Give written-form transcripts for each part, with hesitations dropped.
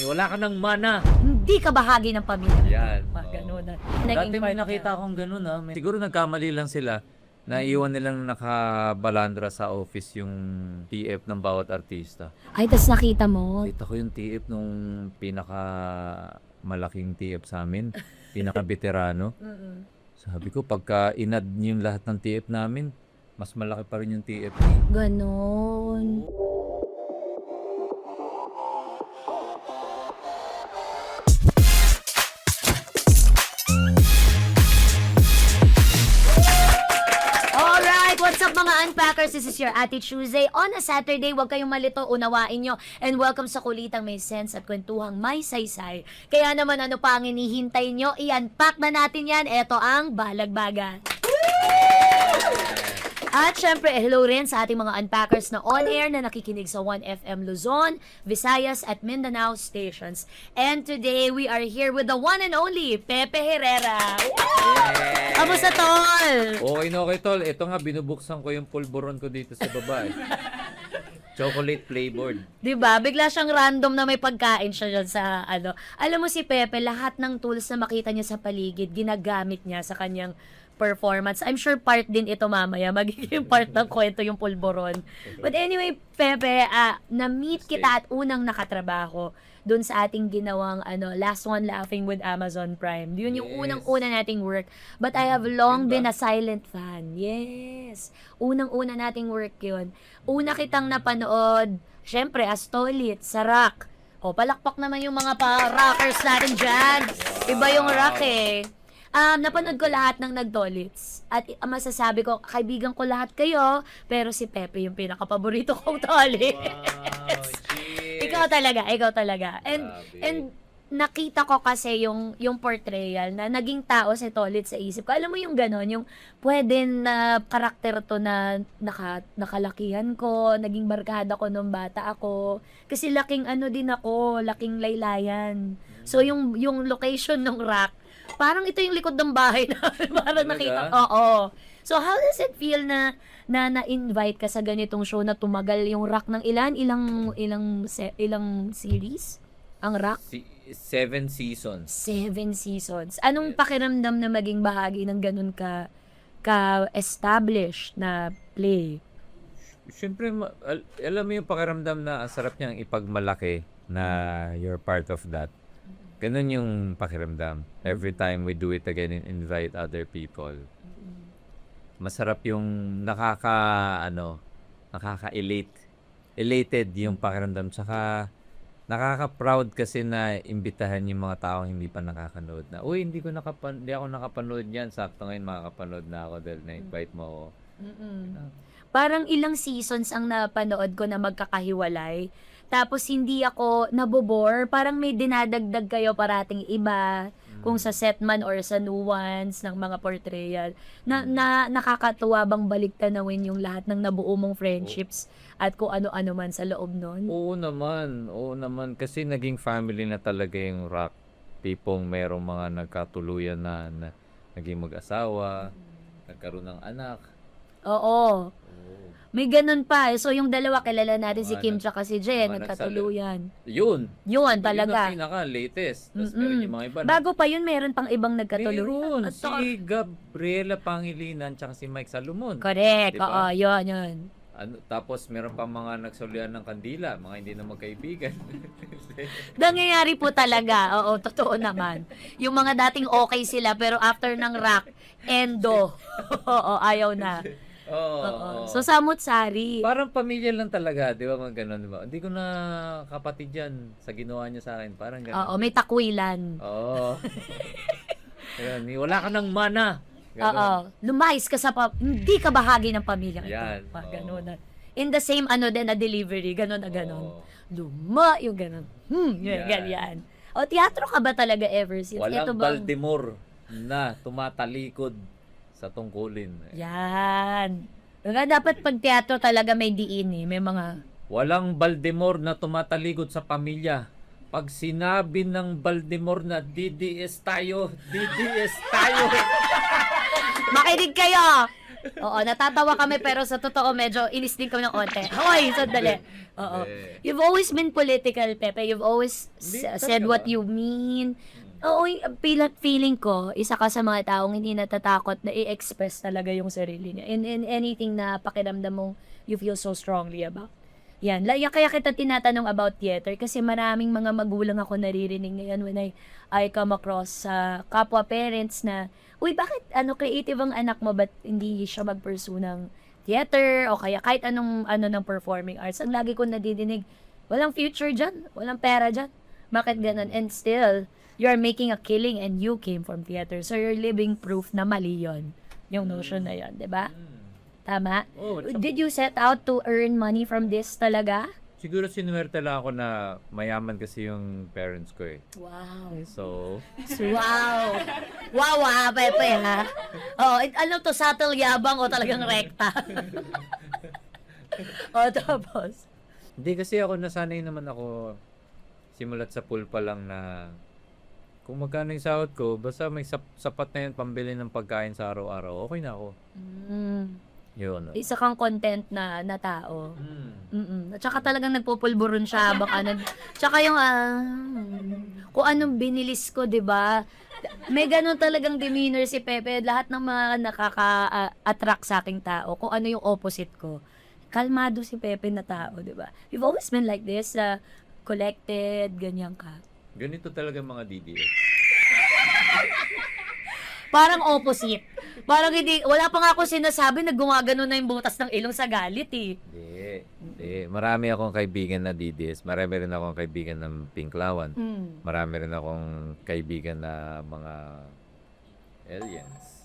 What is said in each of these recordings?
Wala ka ng mana. Hindi ka bahagi ng pamilya. Yan. Ganun na. Dati may nakita akong ganun ha. Siguro nagkamali lang sila. Naiwan nilang nakabalandra sa office yung TF ng bawat artista. Ay, tas nakita mo. Kita ko yung TF nung pinaka malaking TF sa amin. Pinaka veterano. Sabi ko, pagka inad yung lahat ng TF namin, mas malaki pa rin yung TF niya. Ganon. Alright, what's up mga unpackers? This is your Ate Tuesday. On a Saturday, huwag kayong malito, unawain nyo. And welcome sa kulitang may sense at kwentuhang may saysay. Kaya naman ano pa ang hinihintay nyo? I-unpack na natin yan. Ito ang Balagbagan. At syempre, hello rin sa ating mga unpackers na on-air na nakikinig sa 1FM Luzon, Visayas at Mindanao stations. And today, we are here with the one and only Pepe Herrera. Kamusta, tol? Okay, tol. Ito nga, binubuksan ko yung pulburon ko dito sa baba. Chocolate flavored. Diba? Bigla siyang random na may pagkain siya dyan sa ano. Alam mo si Pepe, lahat ng tools na makita niya sa paligid, ginagamit niya sa kanyang performance. I'm sure part din ito mamaya. Magiging part ng kwento yung pulburon. But anyway, Pepe, na-meet kita at unang nakatrabaho dun sa ating ginawang Last One Laughing with Amazon Prime. Yun yung unang-una nating work. But I have long been a silent fan. Yes. Unang-una nating work yun. Una kitang napanood, syempre, as Tolit, sa rock. O, palakpak naman yung mga pa-rockers natin dyan. Iba yung rock eh. Napanood ko lahat ng nagtolits. At masasabi ko, kaibigan ko lahat kayo, pero si Pepe yung pinaka-paborito kong tolit. Wow, Ikaw talaga. And nakita ko kasi yung portrayal na naging tao si Tolit sa isip ko. Alam mo yung gano'n, yung pwede na karakter to na nakalakihan ko, naging barkada ko nung bata ako. Kasi laking din ako, laking laylayan. So yung location ng rock, parang ito yung likod ng bahay na parang nakita. Oo. So how does it feel na na-invite ka sa ganitong show na tumagal yung rock ng ilang series? Ang rock? 7 seasons. 7 seasons. Anong pakiramdam na maging bahagi ng ganun ka-established na play? Siyempre, alam mo yung pakiramdam na ang sarap niyang ipagmalaki na you're part of that. Ganun yung pakiramdam. Every time we do it again and invite other people. Masarap yung elated yung pakiramdam. Saka nakaka-proud kasi na imbitahan yung mga taong hindi pa nakakanood na, uy, hindi ako nakapanood yan. Sakto ngayon makakapanood na ako dahil na-invite mo ako. Parang ilang seasons ang napanood ko na magkakahiwalay. Tapos hindi ako nabobore, parang may dinadagdag kayo parating iba, kung sa set man or sa nuance ng mga portrayal. Na nakakatuwa bang baliktanawin yung lahat ng nabuo mong friendships at kung ano-ano man sa loob nun? Oo naman. Kasi naging family na talaga yung rock. Tipong merong mga nagkatuluyan na naging mag-asawa, nagkaroon ng anak. Oo. May ganun pa. So, yung dalawa, kilala natin si Kim tsaka si Jen, nagkatuluyan. Yun Talaga. Yun ang pinaka-latest. Tapos meron yung mga iba. Bago pa yun, meron pang ibang nagkatuluyan. Meron. Si Gabriela Pangilinan tsaka si Mike Salomon. Correct. Diba? Oo, yun. Tapos meron pa mga nagsuluyan ng kandila, mga hindi na magkaibigan. Nangyayari po talaga. Oo, totoo naman. Yung mga dating okay sila, pero after ng rock, endo. Oo, ayaw na. Oo. So, samot-sari. Parang pamilya lang talaga, di ba? Mga ganun, di ba? Hindi ko na kapatid yan sa ginawa niya sa akin. Parang ganun. Oo, may takwilan. Oo. Ayan, wala ka ng mana. Oo. Lumayas ka hindi ka bahagi ng pamilya. Yan. Ganun. In the same din na delivery, ganun na ganun. Yung ganun. Ganyan. O, teatro ka ba talaga ever since? Walang Baltimore na tumatalikod sa tungkulin. Yan. Dapat pag teatro talaga may diin may mga... Walang Baltimore na tumatalikod sa pamilya. Pag sinabi ng Baltimore na DDS tayo. Makinig kayo! Oo, natatawa kami pero sa totoo medyo inis din kami ng konti. Hoy, sandali. Oo. Eh, You've always been political, Pepe. You've always Hindi, said talaga what ba? you mean. Oo, feeling ko, isa ka sa mga taong hindi natatakot na i-express talaga yung sarili niya. In anything na pakiramdam mong you feel so strongly about. Yan. Kaya kita tinatanong about theater kasi maraming mga magulang ako naririnig ngayon when I come across sa kapwa parents na, uy, bakit creative ang anak mo, ba't hindi siya mag-pursue ng theater o kaya kahit anong ng performing arts. Ang lagi ko nadidinig, walang future dyan, walang pera dyan. Bakit ganun? And still, you are making a killing and you came from theater. So you're living proof na mali yun. Yung notion na yun, di ba? Tama? Oh, Did you set out to earn money from this talaga? siguro sinuwerte lang ako na mayaman kasi yung parents ko eh. Wow. So, Wow. Wow, Pepe, ha? Oh, ano to, subtle yabang o talagang rekta? O, tapos? hindi kasi ako nasanay naman ako simulat sa pool pa lang na kung magkano yung sahod ko, basta may sapat na yun pambili ng pagkain sa araw-araw, okay na ako. Mm. Yun. Isa kang content na tao. Mm. At saka talagang nagpupulburon siya baka tsaka yung kung anong binilis ko, 'di ba? May ganun talagang demeanor si Pepe. Lahat ng mga nakaka-attract sa aking tao, kung ano yung opposite ko. Kalmado si Pepe na tao, 'di ba? We've always been like this, collected, ganyan ka. Ganito talaga mga DDS. Parang opposite. Parang hindi, wala pa nga ako sinasabi na gumagano na yung butas ng ilong sa galit eh. Hindi. Marami akong kaibigan na DDS. Marami rin akong kaibigan ng Pinklawan. Marami rin akong kaibigan na mga aliens.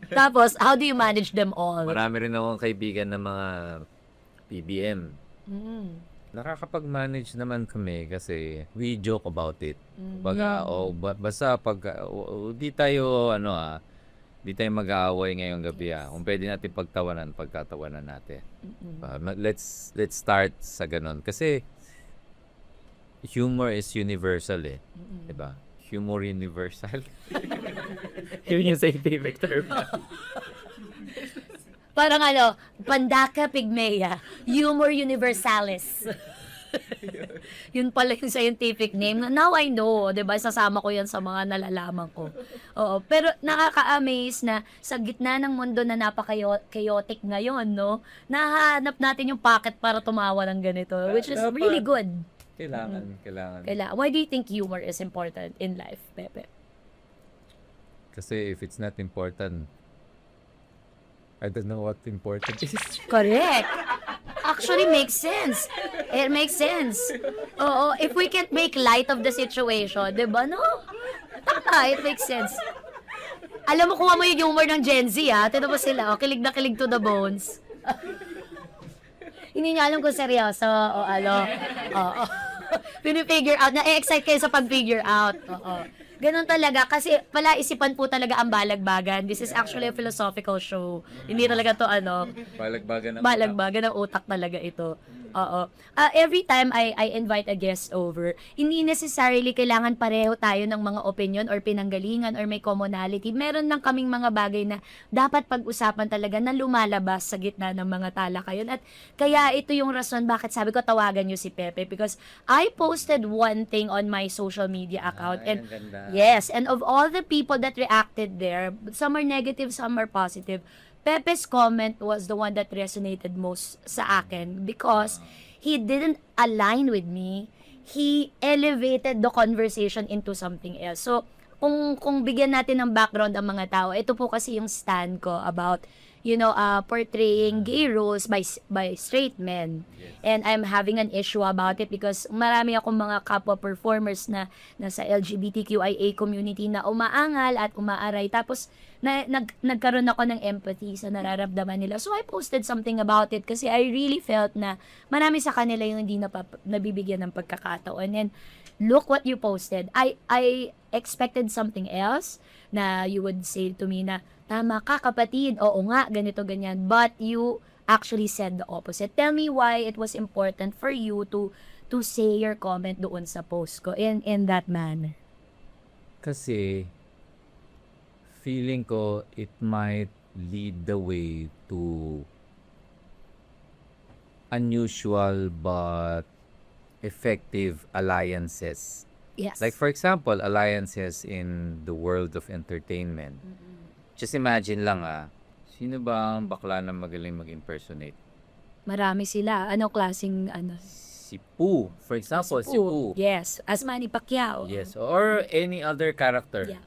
Tapos, how do you manage them all? Marami rin akong kaibigan na mga PBM. Mm. Nakakapag-manage naman kami kasi we joke about it. Baga, basta pag di tayo di tayo mag-aaway ngayong gabi. Kung pwede natin pagtatawanan natin. Let's start sa ganun kasi humor is universal eh. 'Di ba? Humor universal. Yun yung scientific term. Parang Pandaka pygmea, humor universalis. Yun pala yung scientific name. Now I know, 'di ba? Sasama ko 'yan sa mga nalalaman ko. Oo, pero nakaka-amaze na sa gitna ng mundo na napaka-chaotic ngayon, no? Nahanap natin yung pocket para tumawa ng ganito, which is really good. Kailangan. Why do you think humor is important in life, Pepe? Kasi if it's not important, I don't know what important is. Correct. Actually, makes sense. It makes sense. Oo, if we can't make light of the situation, di ba, no? Tama, it makes sense. Alam mo, kuha mo yung humor ng Gen Z, ha? Tino ba sila? Kilig na kilig to the bones. Hindi niya alam kung seryoso o Oo. Pinifigure out. Na-excite kayo sa pag-figure out. Oo. Ganun talaga. Kasi pala isipan po talaga ang balagbagan. This is actually a philosophical show. Hindi talaga to balagbagan ng utak talaga ito. Oo. Every time I invite a guest over, hindi necessarily kailangan pareho tayo ng mga opinion or pinanggalingan or may commonality. Meron lang kaming mga bagay na dapat pag-usapan talaga na lumalabas sa gitna ng mga talakayan. At kaya ito yung rason bakit sabi ko tawagan nyo si Pepe, because I posted one thing on my social media account and yes, and of all the people that reacted there, some are negative, some are positive. Pepe's comment was the one that resonated most sa akin because he didn't align with me. He elevated the conversation into something else. So, kung bigyan natin ng background ang mga tao, ito po kasi yung stand ko about portraying gay roles by straight men. Yes. And I'm having an issue about it because marami akong mga kapwa performers na nasa LGBTQIA community na umaangal at umaaray. Tapos, nagkaroon ako ng empathy sa nararamdaman nila. So, I posted something about it kasi I really felt na marami sa kanila yung hindi nabibigyan ng pagkakataon. And look what you posted. I expected something else na you would say to me na, tama ka kapatid, oo nga, ganito, ganyan. But you actually said the opposite. Tell me why it was important for you to say your comment doon sa post ko in that manner. Kasi feeling ko it might lead the way to unusual but effective alliances. Yes. Like for example, alliances in the world of entertainment. Just imagine lang sino ba ang bakla na magaling mag-impersonate? Marami sila. Anong klaseng Si Pooh, for example, si Pooh. Yes. As Manny Pacquiao. Yes, or any other character. Yeah.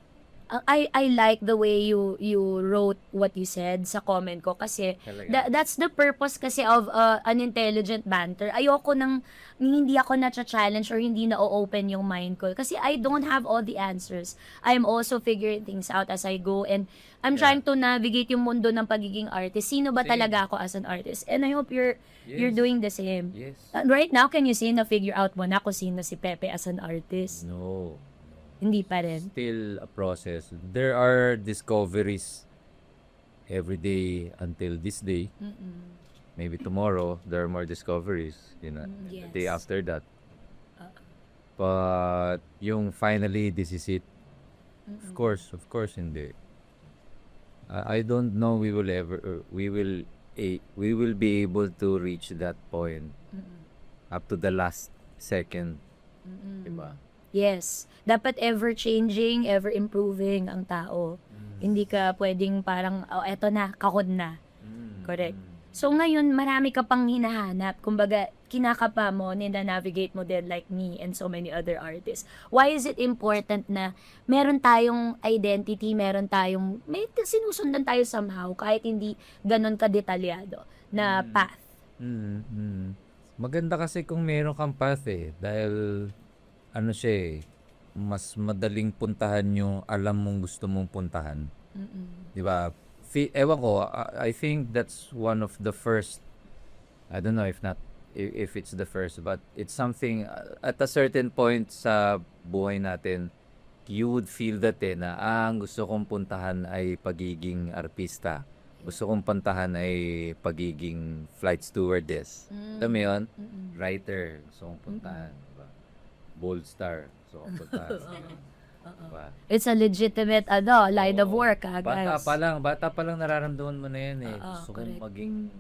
I like the way you wrote what you said sa comment ko kasi Talaga. that's the purpose kasi of an intelligent banter. Ayoko nang hindi ako na-challenge or hindi na-open yung mind ko kasi I don't have all the answers. I'm also figuring things out as I go and I'm Yeah. trying to navigate yung mundo ng pagiging artist. Sino ba Same. talaga ako as an artist? And I hope you're doing the same. Yes. Right now, can you say na figure out mo na kung sino si Pepe as an artist? No. Hindi pa rin. Still a process. There are discoveries every day until this day. Maybe tomorrow there are more discoveries, the day Yes. after that. But yung finally this is it. Of course hindi. I don't know we will ever we will be able to reach that point up to the last second. Diba? Yes. Dapat ever-changing, ever-improving ang tao. Hindi ka pwedeng parang, eto na, kahon na. Correct. So ngayon, marami ka pang hinahanap. Kumbaga, kinakapa mo, nina-navigate mo din like me and so many other artists. Why is it important na meron tayong identity, may sinusundan tayo somehow, kahit hindi ganon ka-detalyado na path? Maganda kasi kung meron kang path dahil siya mas madaling puntahan yung alam mong gusto mong puntahan. Di ba? Ewan ko, I think that's one of the first, I don't know if it's the first, but it's something, at a certain point sa buhay natin, you would feel that na, ang gusto kong puntahan ay pagiging artista. Gusto kong puntahan ay pagiging flight stewardess. Alam mo yun? Writer, gusto kong puntahan. Diba? Bold star, gusto kong puntahan. Diba? It's a legitimate line of work, guys. Bata pa lang nararamdaman mo na yan Gusto kong correct. maging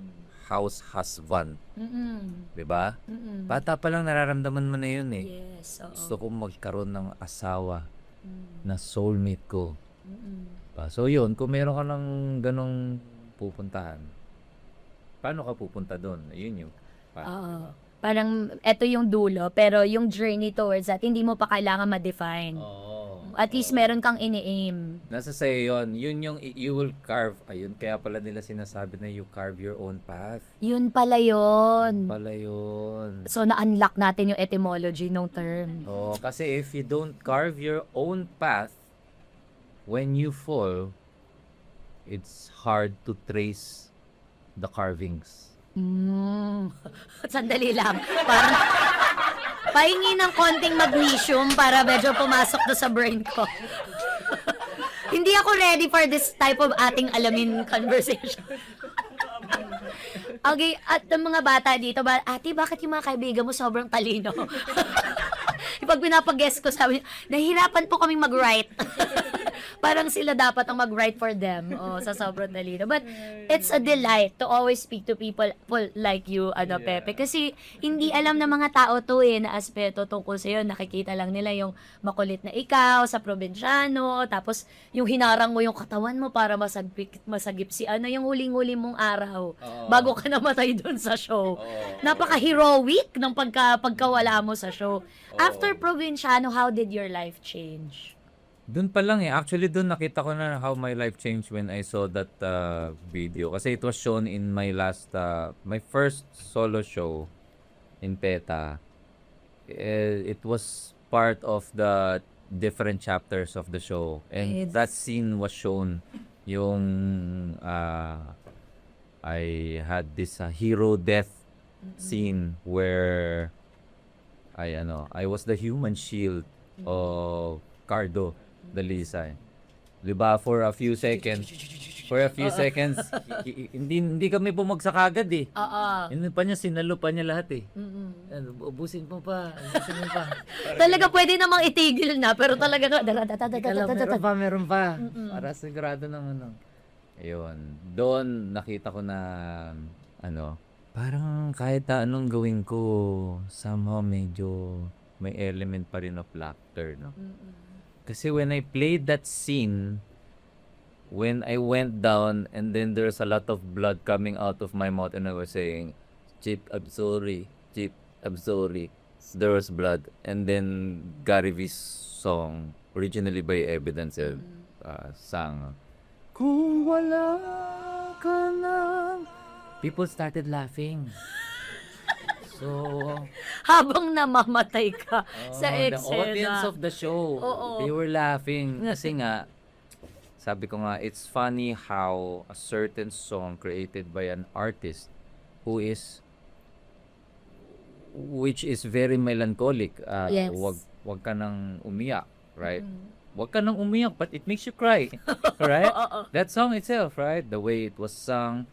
house husband. Mm-mm. Diba? Bata pa lang nararamdaman mo na yun Yes, oo. Gusto kong magkaroon ng asawa na soulmate ko. Mm-mm. So yun, kung meron ka ng ganong pupuntahan, paano ka pupunta doon? Yun yung Oo. Parang, eto yung dulo, pero yung journey towards that, hindi mo pa kailangan ma-define. At least meron kang ini-aim. Nasa sa'yo yun. Yun yung you will carve. Ayun, kaya pala nila sinasabi na you carve your own path. Yun pala yun. Pala yun. So, na-unlock natin yung etymology ng term. Kasi if you don't carve your own path, when you fall, it's hard to trace the carvings. Sandali lang. Parang, pahingi ng konting magnesium para medyo pumasok na sa brain ko. Hindi ako ready for this type of ating alamin conversation. Okay, at ng mga bata dito, ate, bakit yung mga kaibigan mo sobrang talino? Pag pinapag-guest ko, sabi niya, nahihirapan po kaming mag-write. Parang sila dapat ang mag-write for them. Sa sobrang talino. But it's a delight to always speak to people like you, Pepe. Kasi hindi alam ng mga tao to na aspeto tungkol sa'yo. Nakikita lang nila yung makulit na ikaw sa probinsyano, tapos yung hinarang mo yung katawan mo para masagip si yung huling-huli mong araw bago ka namatay dun sa show. Napaka-heroic ng pagkawala mo sa show. After probinsyano, how did your life change? Doon pa lang Actually, doon nakita ko na how my life changed when I saw that video. Kasi it was shown in my my first solo show in PETA. It was part of the different chapters of the show. And that scene was shown. Yung I had this hero death scene where I was the human shield of Cardo Dalisay. 'Di ba, for a few seconds, hindi kami bumagsak agad Hindi pa niya, sinalo pa niya lahat Ubusin mo pa. Talaga pwede namang itigil na, pero talaga Meron pa. Para sigurado ng Ayun. Doon nakita ko na ano, parang kahit na anong gawin ko, somehow medyo may element pa rin of laughter, no? Kasi when I played that scene, when I went down and then there's a lot of blood coming out of my mouth and I was saying, Chip, I'm sorry. Chip, I'm sorry. There was blood. And then Gary V's song, originally by Evidence, sang, Kung wala ka lang. People started laughing. So, Habang namamatay ka sa the audience eksena. of the show, Oo. they were laughing. Kasi nga, sabi ko nga, it's funny how a certain song created by an artist which is very melancholic. Yes. Wag ka nang umiyak, right? Wag ka nang umiyak, but it makes you cry, right? That song itself, right? The way it was sung,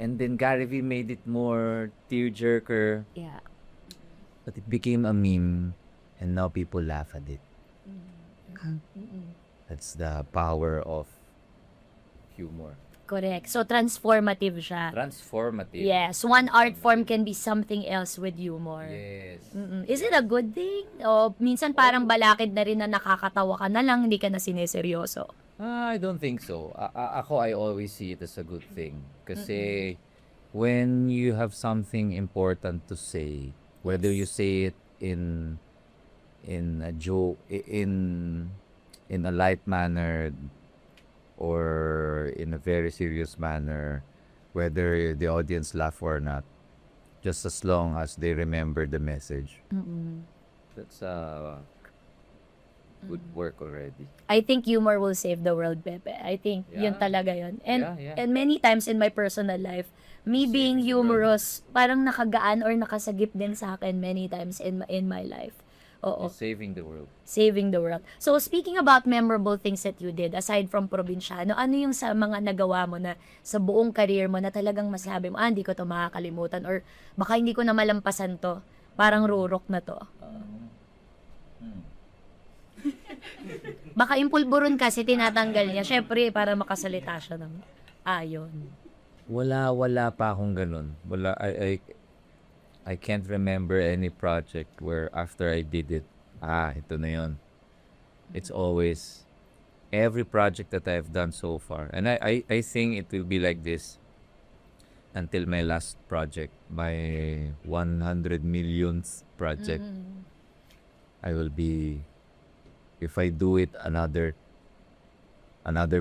and then Gary V made it more tearjerker, Yeah. but it became a meme, and now people laugh at it. That's the power of humor. Correct. So, transformative siya. Transformative. Yes. One art form can be something else with humor. Yes. Is it a good thing? O minsan parang balakid na rin na nakakatawa ka na lang, hindi ka na sineseryoso? I don't think so. I always see it as a good thing. Kasi when you have something important to say, whether you say it in a joke, in a light manner, or in a very serious manner, whether the audience laugh or not, just as long as they remember the message, that's good work already. I think humor will save the world, Pepe. I think yun Yeah. talaga yun. And Yeah. and many times in my personal life, me being Saving the world. humorous, parang nakagaan or nakasagip din sa akin many times in my life. Oo. You're saving the world. Saving the world. So, speaking about memorable things that you did, aside from Probinsyano, ano yung sa mga nagawa mo na sa buong career mo na talagang masabi mo, hindi ko to makakalimutan or baka hindi ko na malampasan to. Parang rurok na to. Baka yung pulburon kasi tinatanggal niya. Syempre, para makasalita siya ng ayon. Wala pa akong ganun. I can't remember any project where after I did it, ito na yun. It's always every project that I've done so far. And I think it will be like this until my last project, my 100 millionth project. I will be, if I do it another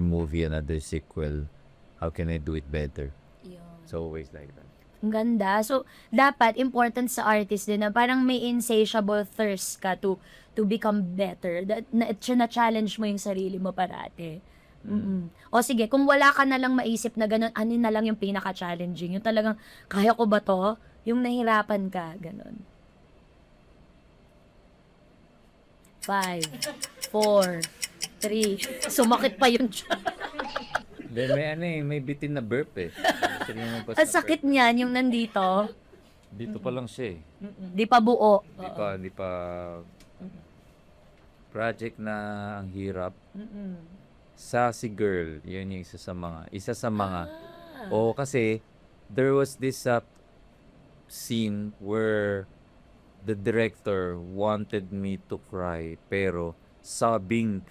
movie, another sequel, how can I do it better? It's always like that. Ang ganda. So, dapat important sa artist din na parang may insatiable thirst ka to become better. Na-challenge mo yung sarili mo parati. O sige, kung wala ka na lang maisip na ganun, ano na lang yung pinaka-challenging? Yung talagang, kaya ko ba to? Yung nahirapan ka, ganun. 5, 4, 3. Sumakit pa yun siya. May bitin na burp eh. Ang sakit niyan, yung nandito. Dito pa lang siya eh. Di pa buo. Hindi pa project na ang hirap. Sassy Girl, yun yung isa sa mga. Kasi there was this scene where the director wanted me to cry pero sobbing.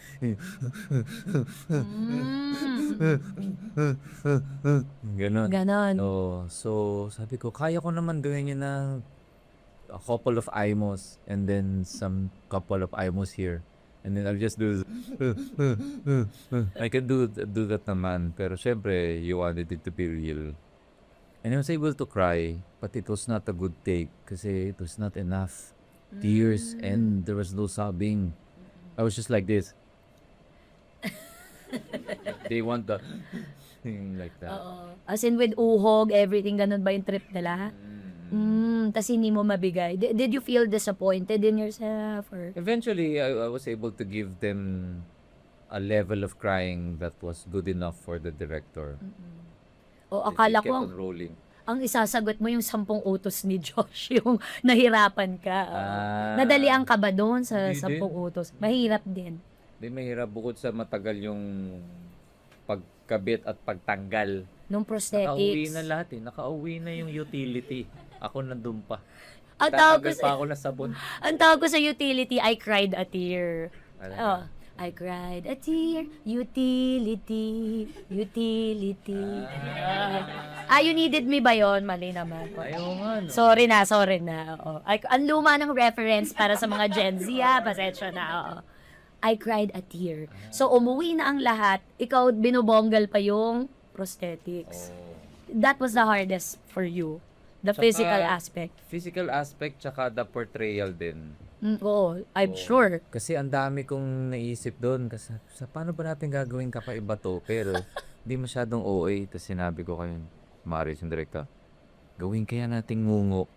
Ganon. So sabi ko, kaya ko naman gawin yun na a couple of IMOs and then some couple of IMOs here. And then I'll just do I can do that naman. Pero syempre, you wanted it to be real. And I was able to cry, but it was not a good take kasi it was not enough tears and there was no sobbing. I was just like this. They want the thing like that. As in with uhog, everything, ganun ba yung trip nila? Tas hindi mo mabigay. Did you feel disappointed in yourself? Or? Eventually, I was able to give them a level of crying that was good enough for the director. O They akala kept ko, on rolling. ang isasagot mo yung 10 utos ni Josh, yung nahirapan ka. Nadalian ka ba doon sa Hindi 10 din. utos? Mahirap din. Di mahirap bukod sa matagal yung pagkabit at pagtanggal. Nung Nakauwi prosthetics. na lahat eh. Nakauwi na yung utility. Ako nandun pa. Ang tawag ko Tatanggal sa, pa ako na sabon. ang tawag ko sa utility, I cried a tear. Alam Oh, I cried a tear, utility, utility. You needed me ba yon? Mali naman. Ayaw nga, no? Sorry na. Oo. Ang luma ng reference para sa mga Gen Z, pasensya na. Oo. I cried a tear. So, umuwi na ang lahat. Ikaw, binubonggal pa yung prosthetics. Oh. That was the hardest for you. The Tsaka- physical aspect. Physical aspect tsaka the portrayal din. Oo, I'm Oo. sure. Kasi ang dami kong naisip doon. Kasi paano ba natin gagawin kakaiba to? Pero di masyadong OA. Tapos sinabi ko kayo, Maris, yung director, gawin kaya nating ngungo.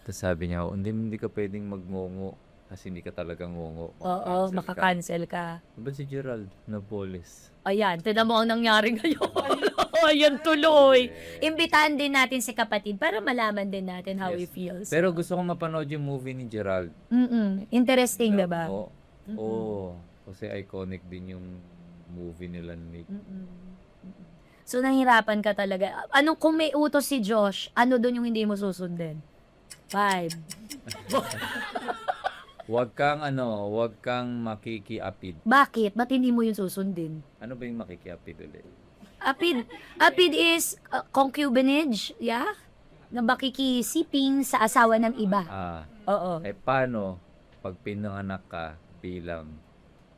Tapos sabi niya, hindi ka pwedeng magngungo. Kasi hindi ka talaga ngungo. Oo, Makakancel ka." makakancel ka. Diba si Gerald Napoles? Ayan, tinan mo ang nangyari ngayon. Ayan tuloy. Imbitahan din natin si kapatid para malaman din natin how he Yes. feels. Pero gusto kong mapanood yung movie ni Gerald. Interesting, diba? Oo. Oo. Kasi iconic din yung movie nila ni So, nahirapan ka talaga. Anong, kung may utos si Josh, ano doon yung hindi mo susundin? 5. Huwag kang makikiapid. Bakit? Ba't hindi mo yung susundin? Ano ba yung makikiapid ulit? Apid is concubinage, yeah? Na makikisiping sa asawa ng iba. Oo. Paano pag pinanganak ka bilang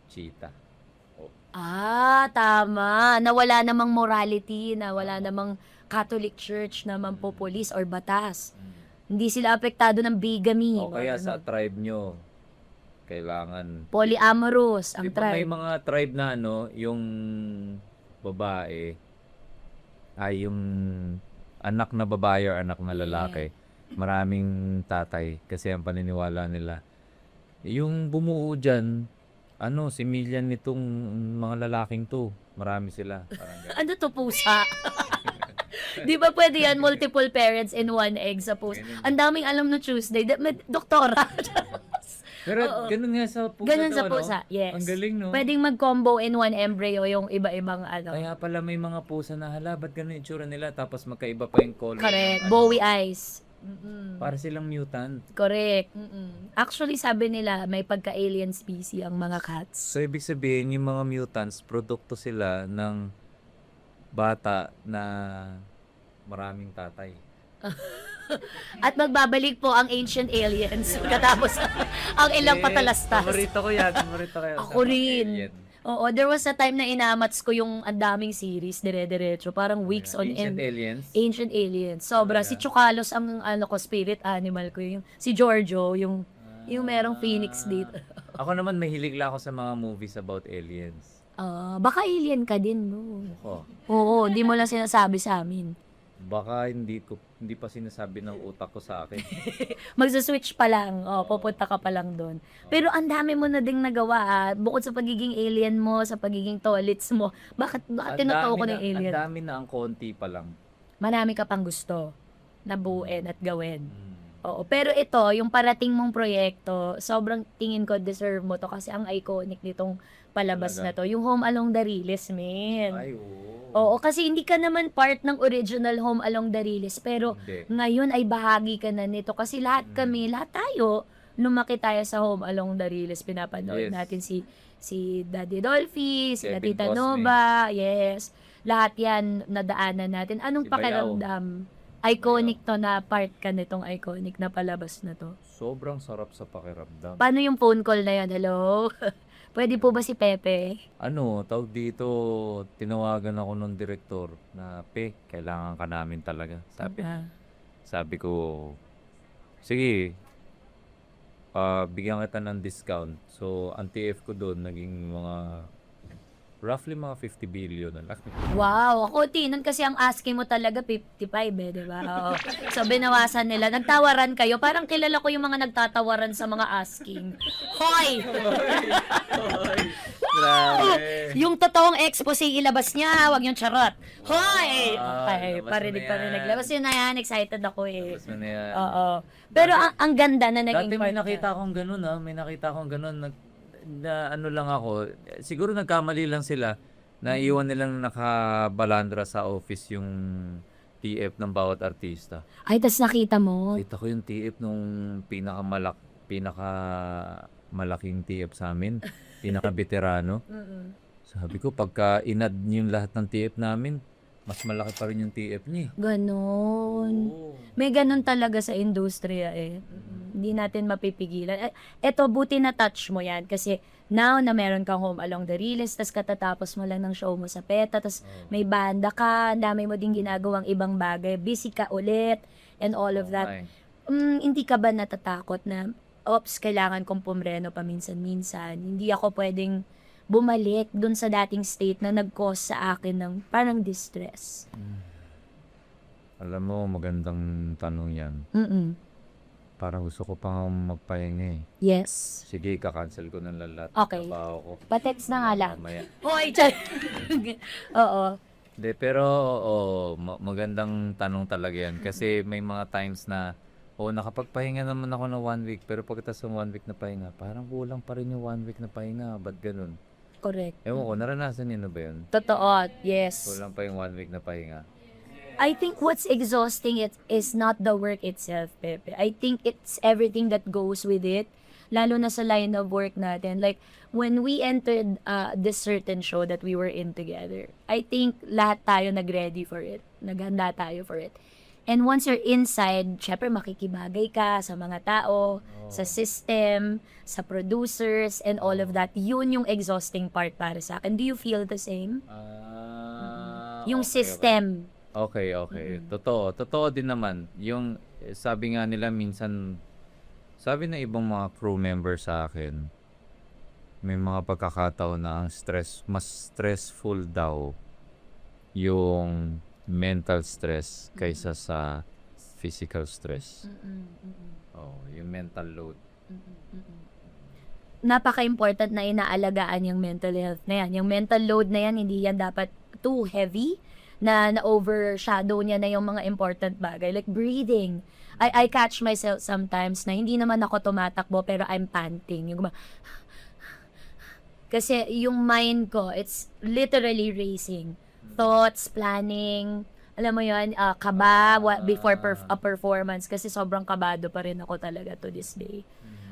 cheetah? Tama. Na wala namang morality, na wala namang Catholic Church na mampopolis or batas. Hindi sila apektado ng bigamy. O kaya sa tribe nyo, kailangan... Polyamorous ang Di ba may tribe. mga tribe na yung babae, yung anak na babae or anak na lalaki, maraming tatay kasi ang paniniwala nila. Yung bumuo dyan, similyan nitong mga lalaking to. Marami sila. Parang ganun. Ano to, pusa? Di ba pwede yan, multiple parents in one egg sa pusa? Ang daming alam no Tuesday. May doktora. Pero Oo. ganun nga sa pusa Ganun to, sa pusa, yes. Ang galing, no? Pwedeng mag-combo in one embryo yung iba-ibang ano. Kaya pala may mga pusa na ba't ganun yung itsura nila tapos magkaiba pa yung color. Correct. ng Bowie eyes. Para silang mutant. Correct. Actually, sabi nila, may pagka-alien species ang mga cats. So, ibig sabihin, yung mga mutants, produkto sila ng bata na maraming tatay. At magbabalik po ang ancient aliens katapos ang ilang patalastas. Paborito ko yan. Ako rin. Oo, there was a time na inamats ko yung ang daming series, dire-diretso. Parang weeks on Ancient end. aliens. Ancient aliens. Sobra. Si Chocalos ang spirit animal ko. Yung, si Giorgio, yung merong phoenix dito. Ako naman, mahilig lang ako sa mga movies about aliens. Baka alien ka din, no? Ako, Oo, di mo lang sinasabi sa amin. baka hindi pa sinasabi ng utak ko sa akin. Magsa-switch pa lang. Pupunta ka pa lang doon. Pero ang dami mo na ding nagawa. Bukod sa pagiging alien mo, sa pagiging tolits mo. Bakit tinatawag ko ng alien? Ang dami na ang konti pa lang. Marami ka pang gusto na buuin at gawin. Oo. Pero ito, yung parating mong proyekto, sobrang tingin ko deserve mo to kasi ang iconic nitong palabas Talaga? na to. Yung Home Along the Riles, man. Ay, oo. Oo, kasi hindi ka naman part ng original Home Along the Riles, pero Hindi. ngayon ay bahagi ka na nito kasi lahat kami, lahat tayo, lumaki tayo sa Home Along the Riles. Pinapanood Yes. natin si Daddy Dolphy, si Kevin Tita Cosme. Nova, yes. Lahat yan nadaanan natin. Anong Si Bayaw. pakiramdam? Iconic to na part ka nitong iconic na palabas na to. Sobrang sarap sa pakiramdam. Paano yung phone call na yan? Hello? Pwede po ba si Pepe? Tawag dito, tinawagan ako ng direktor na, kailangan ka namin talaga. Sabi ko, sige, bigyan kita ng discount. So, ang TF ko doon, naging roughly mga 50 billion na lang. Wow, ako tinan kasi ang asking mo talaga 55 di ba? Oo. So binawasan nila. Nagtawaran kayo. Parang kilala ko yung mga nagtatawaran sa mga asking. Hoy! Grabe. Yung totoong expose ilabas niya, wag yung charot. Hoy! Okay, labas mo parinig. na yan. Labas yun na yan, excited ako eh. Tapos na yan. Oo. Pero ang ganda na naging Dati may part nakita akong ganun, may nakita akong ganun, na ano lang ako, siguro nagkamali lang sila, Naiwan nilang nakabalandra sa office yung TF ng bawat artista. Ay, tas nakita mo. Kita ko yung TF nung pinakamalaking TF sa amin, pinaka-veterano. Sabi ko, pagka inad yung lahat ng TF namin, mas malaki pa rin yung TF niya. Ganon. May ganon talaga sa industriya eh. Hindi natin mapipigilan. Eto, buti na touch mo yan kasi now na meron kang Home Along the Realist, tas katatapos mo lang ng show mo sa PETA, tas may banda ka, dami mo din ginagawang ibang bagay, busy ka ulit, and all of that. Ay. Hindi ka ba natatakot na, ops, kailangan kong pumreno paminsan-minsan, hindi ako pwedeng bumalik dun sa dating state na nag-cause sa akin ng parang distress? Alam mo, magandang tanong yan. Parang gusto ko pang magpahinga eh. Yes. Sige, kakancel ko ng lahat. Okay. Trabaho ko. Pa-text na nga lang. Mamaya. Hoy, chan! Oo. De, pero magandang tanong talaga yan. Kasi may mga times na, nakapagpahinga naman ako ng 1 week. Pero pagkatapos ng 1 week na pahinga, parang kulang pa rin yung 1 week na pahinga. Ba't ganun? Correct. Ewan ko, naranasan niyo na ba yun? Totoo, yes. Kulang pa yung 1 week na pahinga. I think what's exhausting it is not the work itself, Pepe. I think it's everything that goes with it. Lalo na sa line of work natin. Like, when we entered this certain show that we were in together, I think lahat tayo nag-ready for it. Naghanda tayo for it. And once you're inside, syempre makikibagay ka sa mga tao, sa system, sa producers, and all of that. Yun yung exhausting part para sa akin. Do you feel the same? Yung Okay. system. Okay. Totoo din naman. Yung sabi nga nila minsan, sabi ng ibang mga crew member sa akin, may mga pagkakataon na ang mas stressful daw yung mental stress kaysa sa physical stress. Yung mental load. Napaka-important na inaalagaan yung mental health na yan. Yung mental load na yan, hindi yan dapat too heavy na na-overshadow niya na yung mga important bagay. Like breathing. I catch myself sometimes na hindi naman ako tumatakbo pero I'm panting. Yung kasi yung mind ko, it's literally racing. Thoughts, planning, alam mo yun, kaba before a performance kasi sobrang kabado pa rin ako talaga to this day.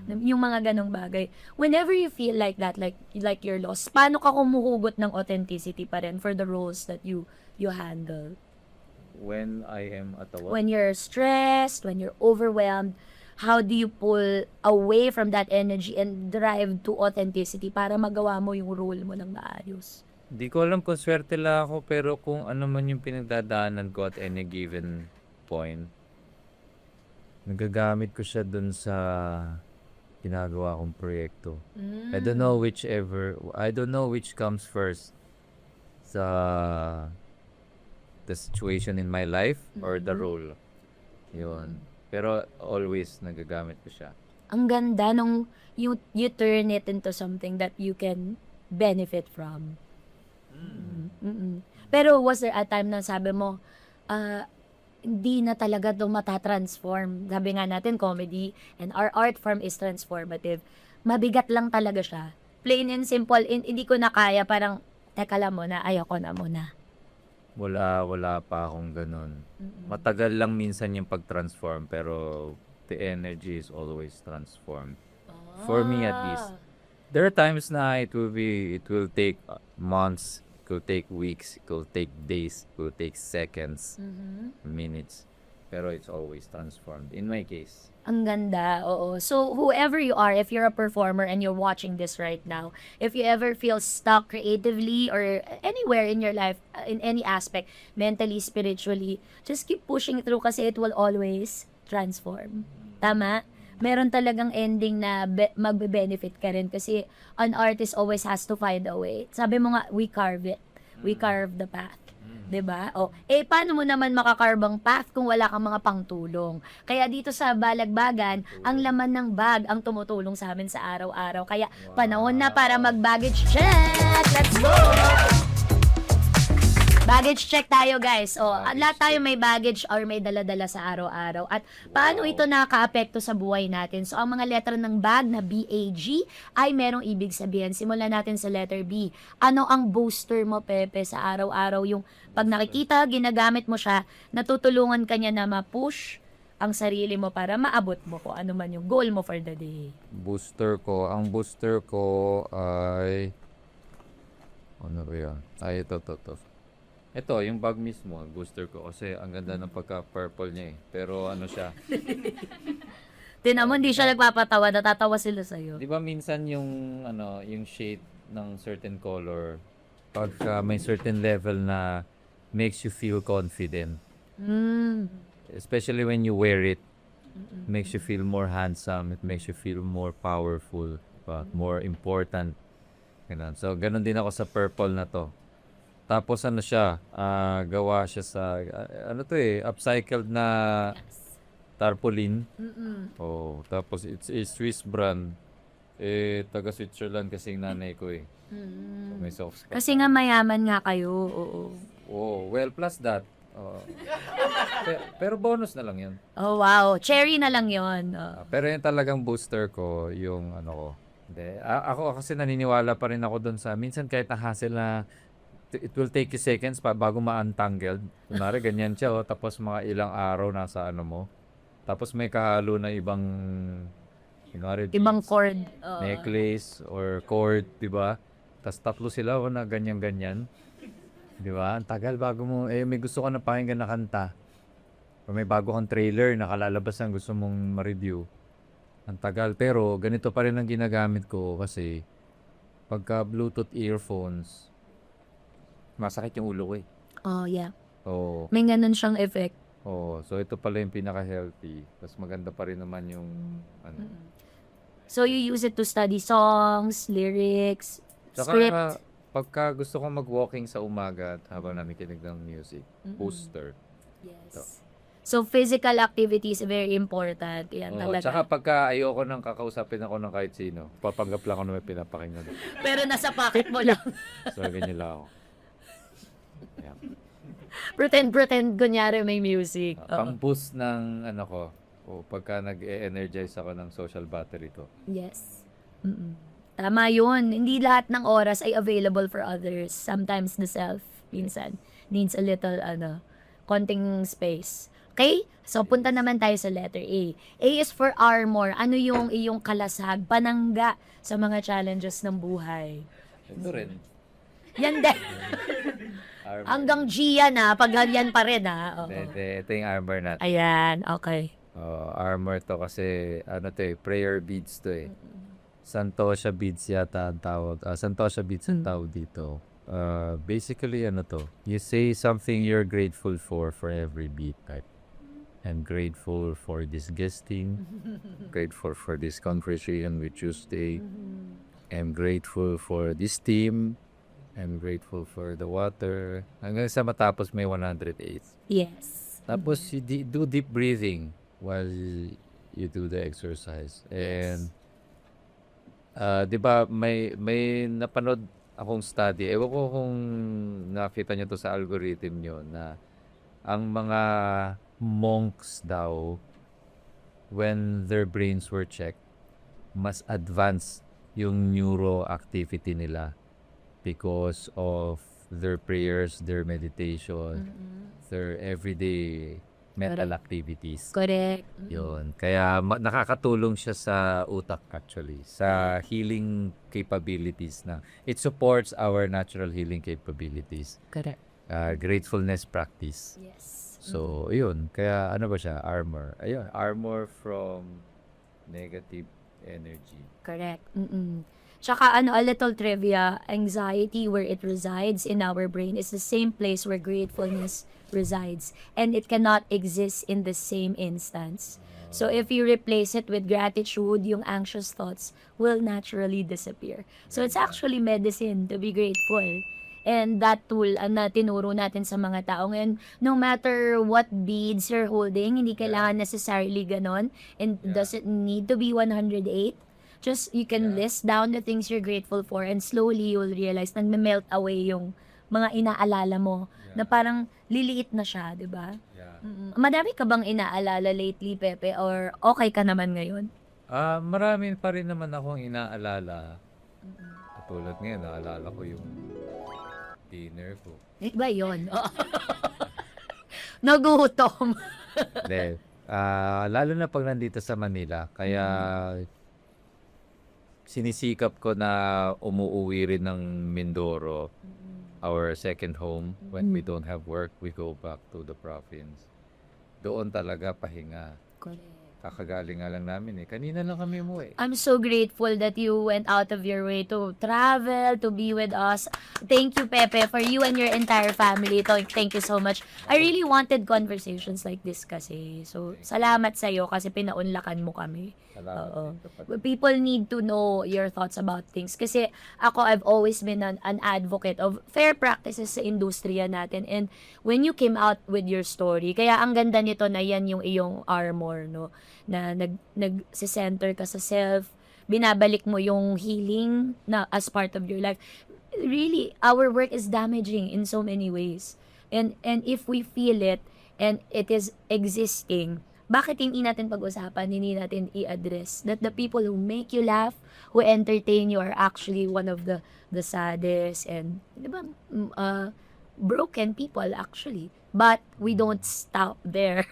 Yung mga ganong bagay. Whenever you feel like that, like you're lost, paano ka kumuhugot ng authenticity pa rin for the roles that you handle? When I am at a When you're stressed, when you're overwhelmed, how do you pull away from that energy and drive to authenticity para magawa mo yung role mo ng maayos? Di ko alam kung swerte lang ako, pero kung ano man yung pinagdadaanan ko at any given point, nagagamit ko siya dun sa ginagawa kong proyekto. I don't know which comes first, sa the situation in my life or the role. Yun. Pero always nagagamit ko siya. Ang ganda nung you turn it into something that you can benefit from. Pero was there a time na sabi mo, hindi na talaga ito matatransform? Sabi nga natin, comedy and our art form is transformative. Mabigat lang talaga siya. Plain and simple, hindi ko na kaya, parang, teka lang muna, ayoko na muna. Wala pa akong ganun. Matagal lang minsan yung pag-transform, pero the energy is always transformed. For me at least. There are times na it will take months, it will take weeks, it will take days, it will take seconds, minutes. Pero it's always transformed. In my case. Ang ganda, oo. So, whoever you are, if you're a performer and you're watching this right now, if you ever feel stuck creatively or anywhere in your life, in any aspect, mentally, spiritually, just keep pushing through kasi it will always transform. Tama? Meron talagang ending na magbe-benefit ka rin kasi an artist always has to find a way. Sabi mo nga, we carve it. We carve the path. 'Di ba? Paano mo naman makakarbang path kung wala kang mga pangtulong? Kaya dito sa Balagbagan, ang laman ng bag ang tumutulong sa amin sa araw-araw. Kaya panahon na para mag-baggage check. Let's go! Baggage check tayo, guys. O, Baggage lahat tayo check. may baggage or may dala-dala sa araw-araw. At paano ito nakaka-apekto sa buhay natin? So, ang mga letra ng bag na BAG ay merong ibig sabihin. Simulan natin sa letter B. Ano ang booster mo, Pepe, sa araw-araw? Yung pag nakikita, ginagamit mo siya, natutulungan ka niya na ma-push ang sarili mo para maabot mo kung ano man yung goal mo for the day. Ang booster ko ay ano ba yan? Ay, ito. Ito, yung bag mismo, ang booster ko. Kasi ang ganda ng pagka-purple niya eh. Pero ano siya, Tinan mo, hindi siya nagpapatawa, natatawa sila sa'yo. di ba minsan yung, yung shade ng certain color, pagka may certain level na makes you feel confident. Mm. Especially when you wear it, makes you feel more handsome, it makes you feel more powerful, but more important. Ganun. So, ganun din ako sa purple na to. Tapos ano siya, gawa siya sa, upcycled na tarpaulin. Oh, tapos it's a Swiss brand. Taga Switzerland kasing nanay ko eh. So, may soft spot. Kasi nga mayaman nga kayo, oo. Oh, well, plus that. Pero bonus na lang yun. Oh, wow. Cherry na lang yon. Oh. Pero yung talagang booster ko, yung ano ko. Hindi. Ako kasi naniniwala pa rin ako doon sa, minsan kahit na-hassle na, it will take you seconds pa bago ma-untangled. Kunwari, ganyan siya, oh, tapos mga ilang araw nasa ano mo. Tapos may kahalo na ibang, kunwari, Ibang cord. Oo. necklace or cord, di ba? Tapos tatlo sila, oh, na ganyan-ganyan. Di ba? Ang tagal bago mo, may gusto ka na pakinggan na kanta. O may bago kang trailer, nakalalabas ang gusto mong ma-review. Ang tagal. Pero ganito pa rin ang ginagamit ko kasi pagka Bluetooth earphones, masakit yung ulo ko eh. Oh, yeah. Oo. May ganun siyang effect. Oo. So ito pala yung pinaka-healthy. Tapos maganda pa rin naman yung ano. So, you use it to study songs, lyrics, Tsaka script. pagka gusto kong mag-walking sa umaga at habang nakikinig ng music, booster. Yes. So, physical activity is very important. Yan Oo, talaga. tsaka pagka ayoko nang kakausapin ako ng kahit sino, papanggap lang ako na may pinapakinggan. Pero nasa pocket mo lang. So, ganyan lang ako. Yeah. Pretend, kunyari may music. Oo. Pang-boost ng ano ko, pagka nag-e-energize ako ng social battery ko. Yes. Tama yun. Hindi lahat ng oras ay available for others. Sometimes the self, minsan, needs a little, konting space. Okay? So, punta naman tayo sa letter A. A is for armor. Ano yung iyong kalasag, panangga sa mga challenges ng buhay? Ito rin. Yan din. Armor. Hanggang G yan pag yan pa rin Oo. Ito yung armor natin. Ayan, okay. Armor to kasi, prayer beads to eh. Santosha beads yata ang tawag. Santosha beads ang tawag dito. Basically, you say something you're grateful for every beat type. I'm grateful for this guesting. Grateful for this conversation with Tuesday. I'm grateful for this team. I'm grateful for the water. Hanggang sa matapos may 108. Yes. Tapos you do deep breathing while you do the exercise. And 'di ba may napanood akong study. Ewan ko kung nakita niyo to sa algorithm niyo na ang mga monks daw when their brains were checked, mas advanced yung neuroactivity nila because of their prayers, their meditation, their everyday mental activities. Correct. Yun. Kaya nakakatulong siya sa utak actually, sa healing capabilities na. It supports our natural healing capabilities. Correct. Gratefulness practice. Yes. So, yun. Kaya ano ba siya? Armor. Ayun, armor from negative energy. Correct. Tsaka a little trivia, anxiety where it resides in our brain is the same place where gratefulness resides. And it cannot exist in the same instance. So if you replace it with gratitude, yung anxious thoughts will naturally disappear. So it's actually medicine to be grateful. And that tool na tinuro natin sa mga tao ngayon, no matter what beads you're holding, hindi kailangan necessarily ganon. And does it need to be 108? Just, you can list down the things you're grateful for and slowly you'll realize nag-melt away yung mga inaalala mo na parang liliit na siya, di ba? Yeah. Madami ka bang inaalala lately, Pepe? Or okay ka naman ngayon? Marami pa rin naman akong inaalala. Katulad ngayon, naalala ko yung dinner ko. Iba yun. Nagutom. Then, lalo na pag nandito sa Manila, kaya sinisikap ko na umuwi rin ng Mindoro, our second home. When we don't have work, we go back to the province. Doon talaga pahinga. Correct. Kakagaling nga lang namin Kanina lang kami umuwi. I'm so grateful that you went out of your way to travel, to be with us. Thank you, Pepe, for you and your entire family. Thank you so much. I really wanted conversations like this kasi. So, salamat sa'yo kasi pinaunlakan mo kami. Salamat Oo. din, kapatid. People need to know your thoughts about things. Kasi ako, I've always been an advocate of fair practices sa industriya natin. And when you came out with your story, kaya ang ganda nito na yan yung iyong armor, no? Na nag-center ka sa self, binabalik mo yung healing na as part of your life. Really, our work is damaging in so many ways. And if we feel it, and it is existing, bakit hindi natin pag-usapan, hindi natin i-address that the people who make you laugh, who entertain you are actually one of the saddest and, di ba, broken people actually. But we don't stop there.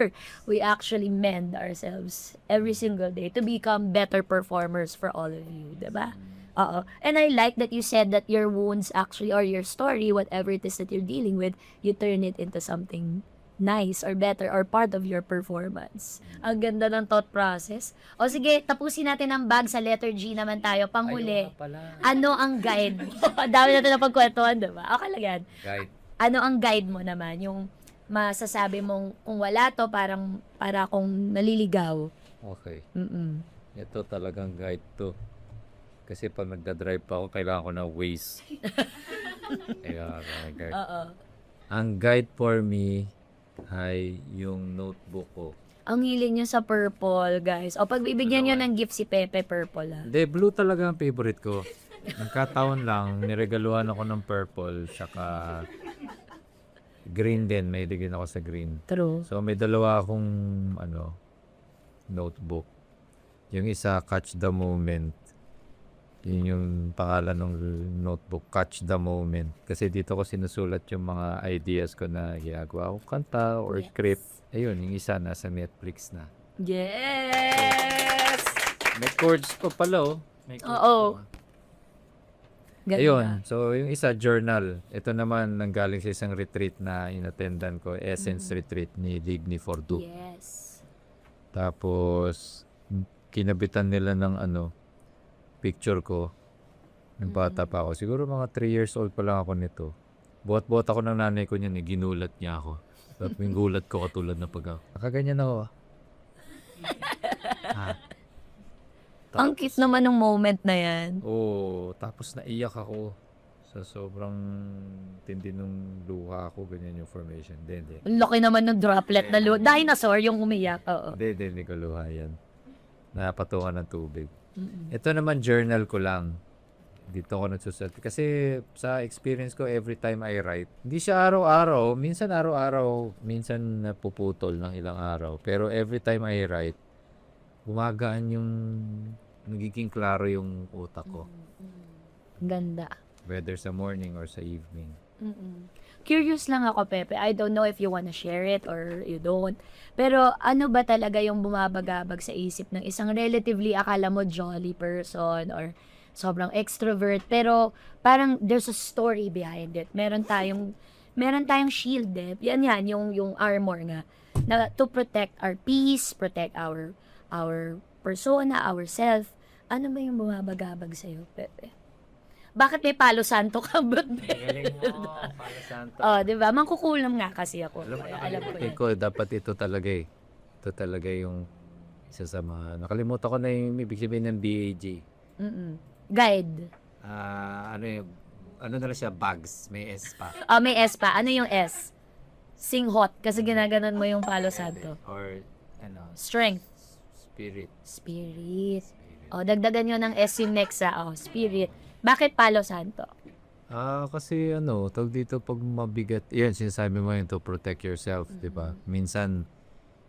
We actually mend ourselves every single day to become better performers for all of you, di ba? Oo. And I like that you said that your wounds actually, or your story, whatever it is that you're dealing with, you turn it into something nice or better or part of your performance. Ang ganda ng thought process. O sige, tapusin natin ang bag sa letter G naman tayo. Panghuli. Ayaw nga pala. Ano ang guide mo? Dami natin na pagkwentuhan, diba? Okay lang yan. Guide. Ano ang guide mo naman? Yung masasabi mong kung wala to, parang para akong naliligaw. Okay. Mm-mm. Ito talagang guide to. Kasi pag nagda-drive pa ako, kailangan ko ng Waze. Kaya, guide. Oo. Ang guide for me ay yung notebook ko. Ang hiling niyo sa purple, guys. O pagbibigyan niyo ng gift si Pepe, purple ah. Hindi, blue talaga ang favorite ko. Nagkataon lang, niregaluhan ako ng purple, saka green din. May digin ako sa green. True. So, may dalawa akong notebook. Yung isa, Catch the Moment. Yun yung pangalan ng notebook, Catch the Moment. Kasi dito ko sinusulat yung mga ideas ko na ginagawa ko, kanta or Yes. script. Ayun, yung isa nasa Netflix na. Yes! May chords pa pala, May chords Oo. pa. Ganda. Ayun, so yung isa, journal. Ito naman, nanggaling sa isang retreat na inattendan ko, Essence Retreat ni Digni Fordu. Yes. Tapos, kinabitan nila ng picture ko. Nung bata pa ako. Siguro mga 3 years old pa lang ako nito. Buhat-buhat ako ng nanay ko niyan. Ginulat niya ako. Tapos yung gulat ko katulad na pag nakaganyan ako. Ang cute naman ng moment na yan. Oo. Tapos naiyak ako. Sa sobrang tindi nung luha ko. Ganyan yung formation. Hindi. Ang laki naman ng droplet na dinosaur yung umiyak. Oo. Hindi ko luha yan. Napatungan ng tubig. Ito naman journal ko lang. Dito ako nagsusulat. Kasi sa experience ko, every time I write, hindi siya araw-araw. Minsan araw-araw, minsan napuputol ng ilang araw. Pero every time I write, gumagaan yung, nagiging klaro yung utak ko. Ganda. Whether sa morning or sa evening. Curious lang ako, Pepe. I don't know if you wanna share it or you don't. Pero ano ba talaga yung bumabagabag sa isip ng isang relatively akala mo jolly person or sobrang extrovert pero parang there's a story behind it. Meron tayong shield Yan yung armor nga na to protect our peace, protect our persona, ourself. Ano ba yung bumabagabag sa iyo, Pepe? Bakit may palo santo ka? Galing mo, Palo Santo. Oh, 'di ba? Mangkukulam nga kasi ako. Alam Kaya alam ko yan. ko, dapat ito talaga Ito talaga yung isa sa mga, nakalimutan ko na yung ibig sabihin ng BAG. Guide. Ano na lang siya, bags, may S pa. Oh, may S pa. Ano yung S? Sing hot kasi ginaganon mo yung palo santo. Or, Strength. spirit. Spirit. Oh, dagdagan nyo ng S yung next Oh, spirit. Bakit palo santo? Kasi ano, tawag dito pag mabigat, yan sinasabi mo yun to protect yourself, di ba? Minsan,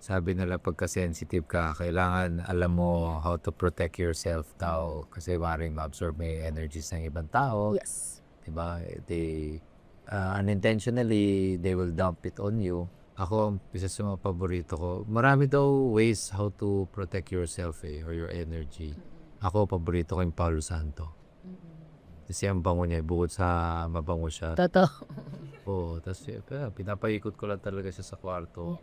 sabi nila pagka sensitive ka, kailangan alam mo how to protect yourself daw. Kasi maaaring ma-absorb may energies ng ibang tao, Yes. di ba? They, unintentionally, they will dump it on you. Ako, isa sa mga paborito ko, marami daw ways how to protect yourself or your energy. Ako, paborito ko yung Palo Santo. Kasi ang bango niya, bukod sa mabango siya. Totoo. Oo, tapos pinapaikot ko lang talaga siya sa kwarto.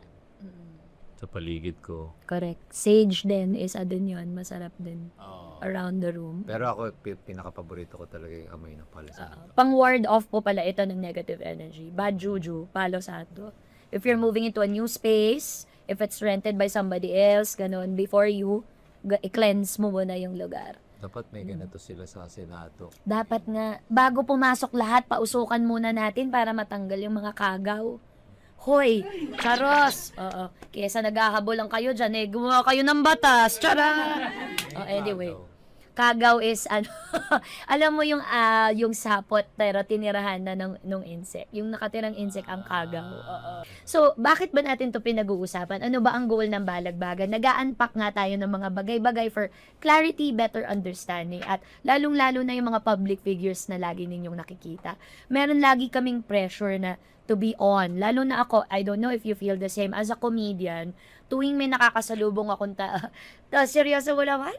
Sa paligid ko. Correct. Sage din, isa din yun. Masarap din. Oo. Around the room. Pero ako, pinaka-paborito ko talaga yung amoy ng Palo Santo. Pang ward off po pala ito ng negative energy. Bad juju, Palo Santo. If you're moving into a new space, if it's rented by somebody else, ganun, before you, i-cleanse mo muna yung lugar. Dapat may ganito sila sa Senado. Dapat nga, bago pumasok lahat, pausukan muna natin para matanggal yung mga kagaw. Hoy, charos! Oo. Kesa naghahabol lang kayo dyan, gumawa kayo ng batas. Chara! Oh, anyway. Kagaw is ano, alam mo yung sapot pero tinirahan na nung insect. Yung nakatirang insect ang kagaw. Oo. So, bakit ba natin to pinag-uusapan? Ano ba ang goal ng Balagbagan? Nag-a-unpack nga tayo ng mga bagay-bagay for clarity, better understanding at lalong-lalo na yung mga public figures na lagi ninyong nakikita. Meron lagi kaming pressure na to be on. Lalo na ako, I don't know if you feel the same as a comedian, tuwing may nakakasalubong akong seryoso mo naman?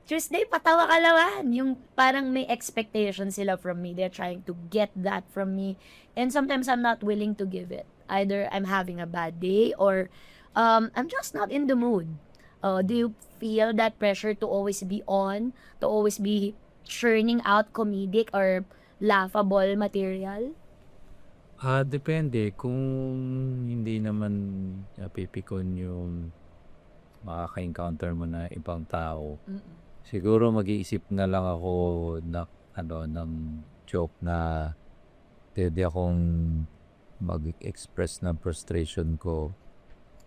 Tuesday, patawa ka naman. Yung parang may expectation sila from me. They're trying to get that from me. And sometimes I'm not willing to give it. Either I'm having a bad day or I'm just not in the mood. Do you feel that pressure to always be on? To always be churning out comedic or laughable material? Depende. Kung hindi naman napipikon yung makaka-encounter mo na ibang tao, siguro mag-iisip na lang ako ng joke na pwede akong mag-express ng frustration ko.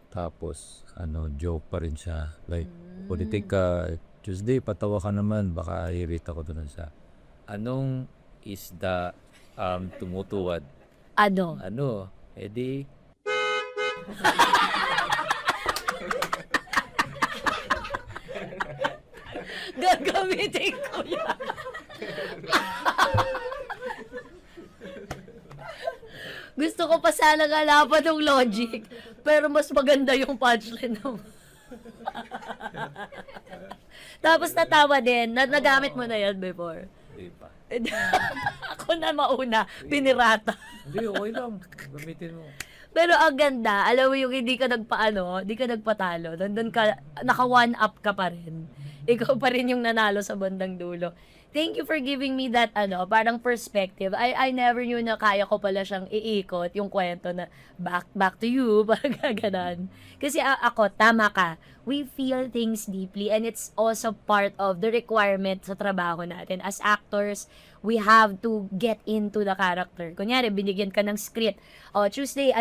Tapos, joke pa rin siya. Like, politik ka, Tuesday, patawa ka naman, baka irita ko doon sa. Anong isda tumutuwad? Ano? Edi, Gagamitin ko yan. Gusto ko pa sana galapan ng logic, pero mas maganda yung punchline naman. Tapos natawa din, nagamit mo na yan before. di pa. Ako na mauna, pinirata. Hindi, okay lang. Gamitin mo. Pero ang ganda, alam mo yung hindi ka hindi ka nagpatalo, nandun ka, naka one up ka pa rin. Ikaw pa rin yung nanalo sa bandang dulo. Thank you for giving me that, parang perspective. I never knew na kaya ko pala siyang iikot, yung kwento na back to you, parang gaganan. Kasi ako, tama ka. We feel things deeply and it's also part of the requirement sa trabaho natin. As actors, we have to get into the character. Kunyari, binigyan ka ng script. Tuesday,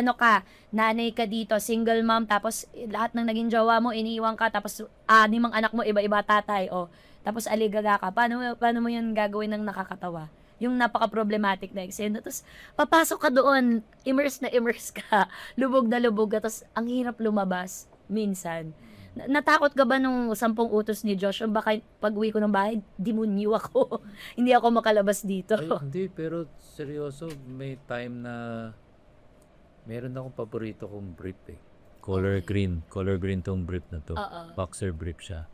nanay ka dito, single mom, tapos lahat ng naging jowa mo, iniiwan ka, tapos 6 anak mo, iba-iba tatay. Tapos aligaga ka. Paano mo yan gagawin ng nakakatawa? Yung napaka-problematic na eksena. Tapos papasok ka doon, immerse ka, lubog na lubog ka, tapos ang hirap lumabas minsan. Natakot ka ba nung 10 utos ni Josh? Baka pag-uwi ko ng bahay, demonyo ako. Hindi ako makalabas dito. Ay, hindi, pero seryoso, may time na meron akong paborito kong brief Color green tong brief na to. Boxer brief siya.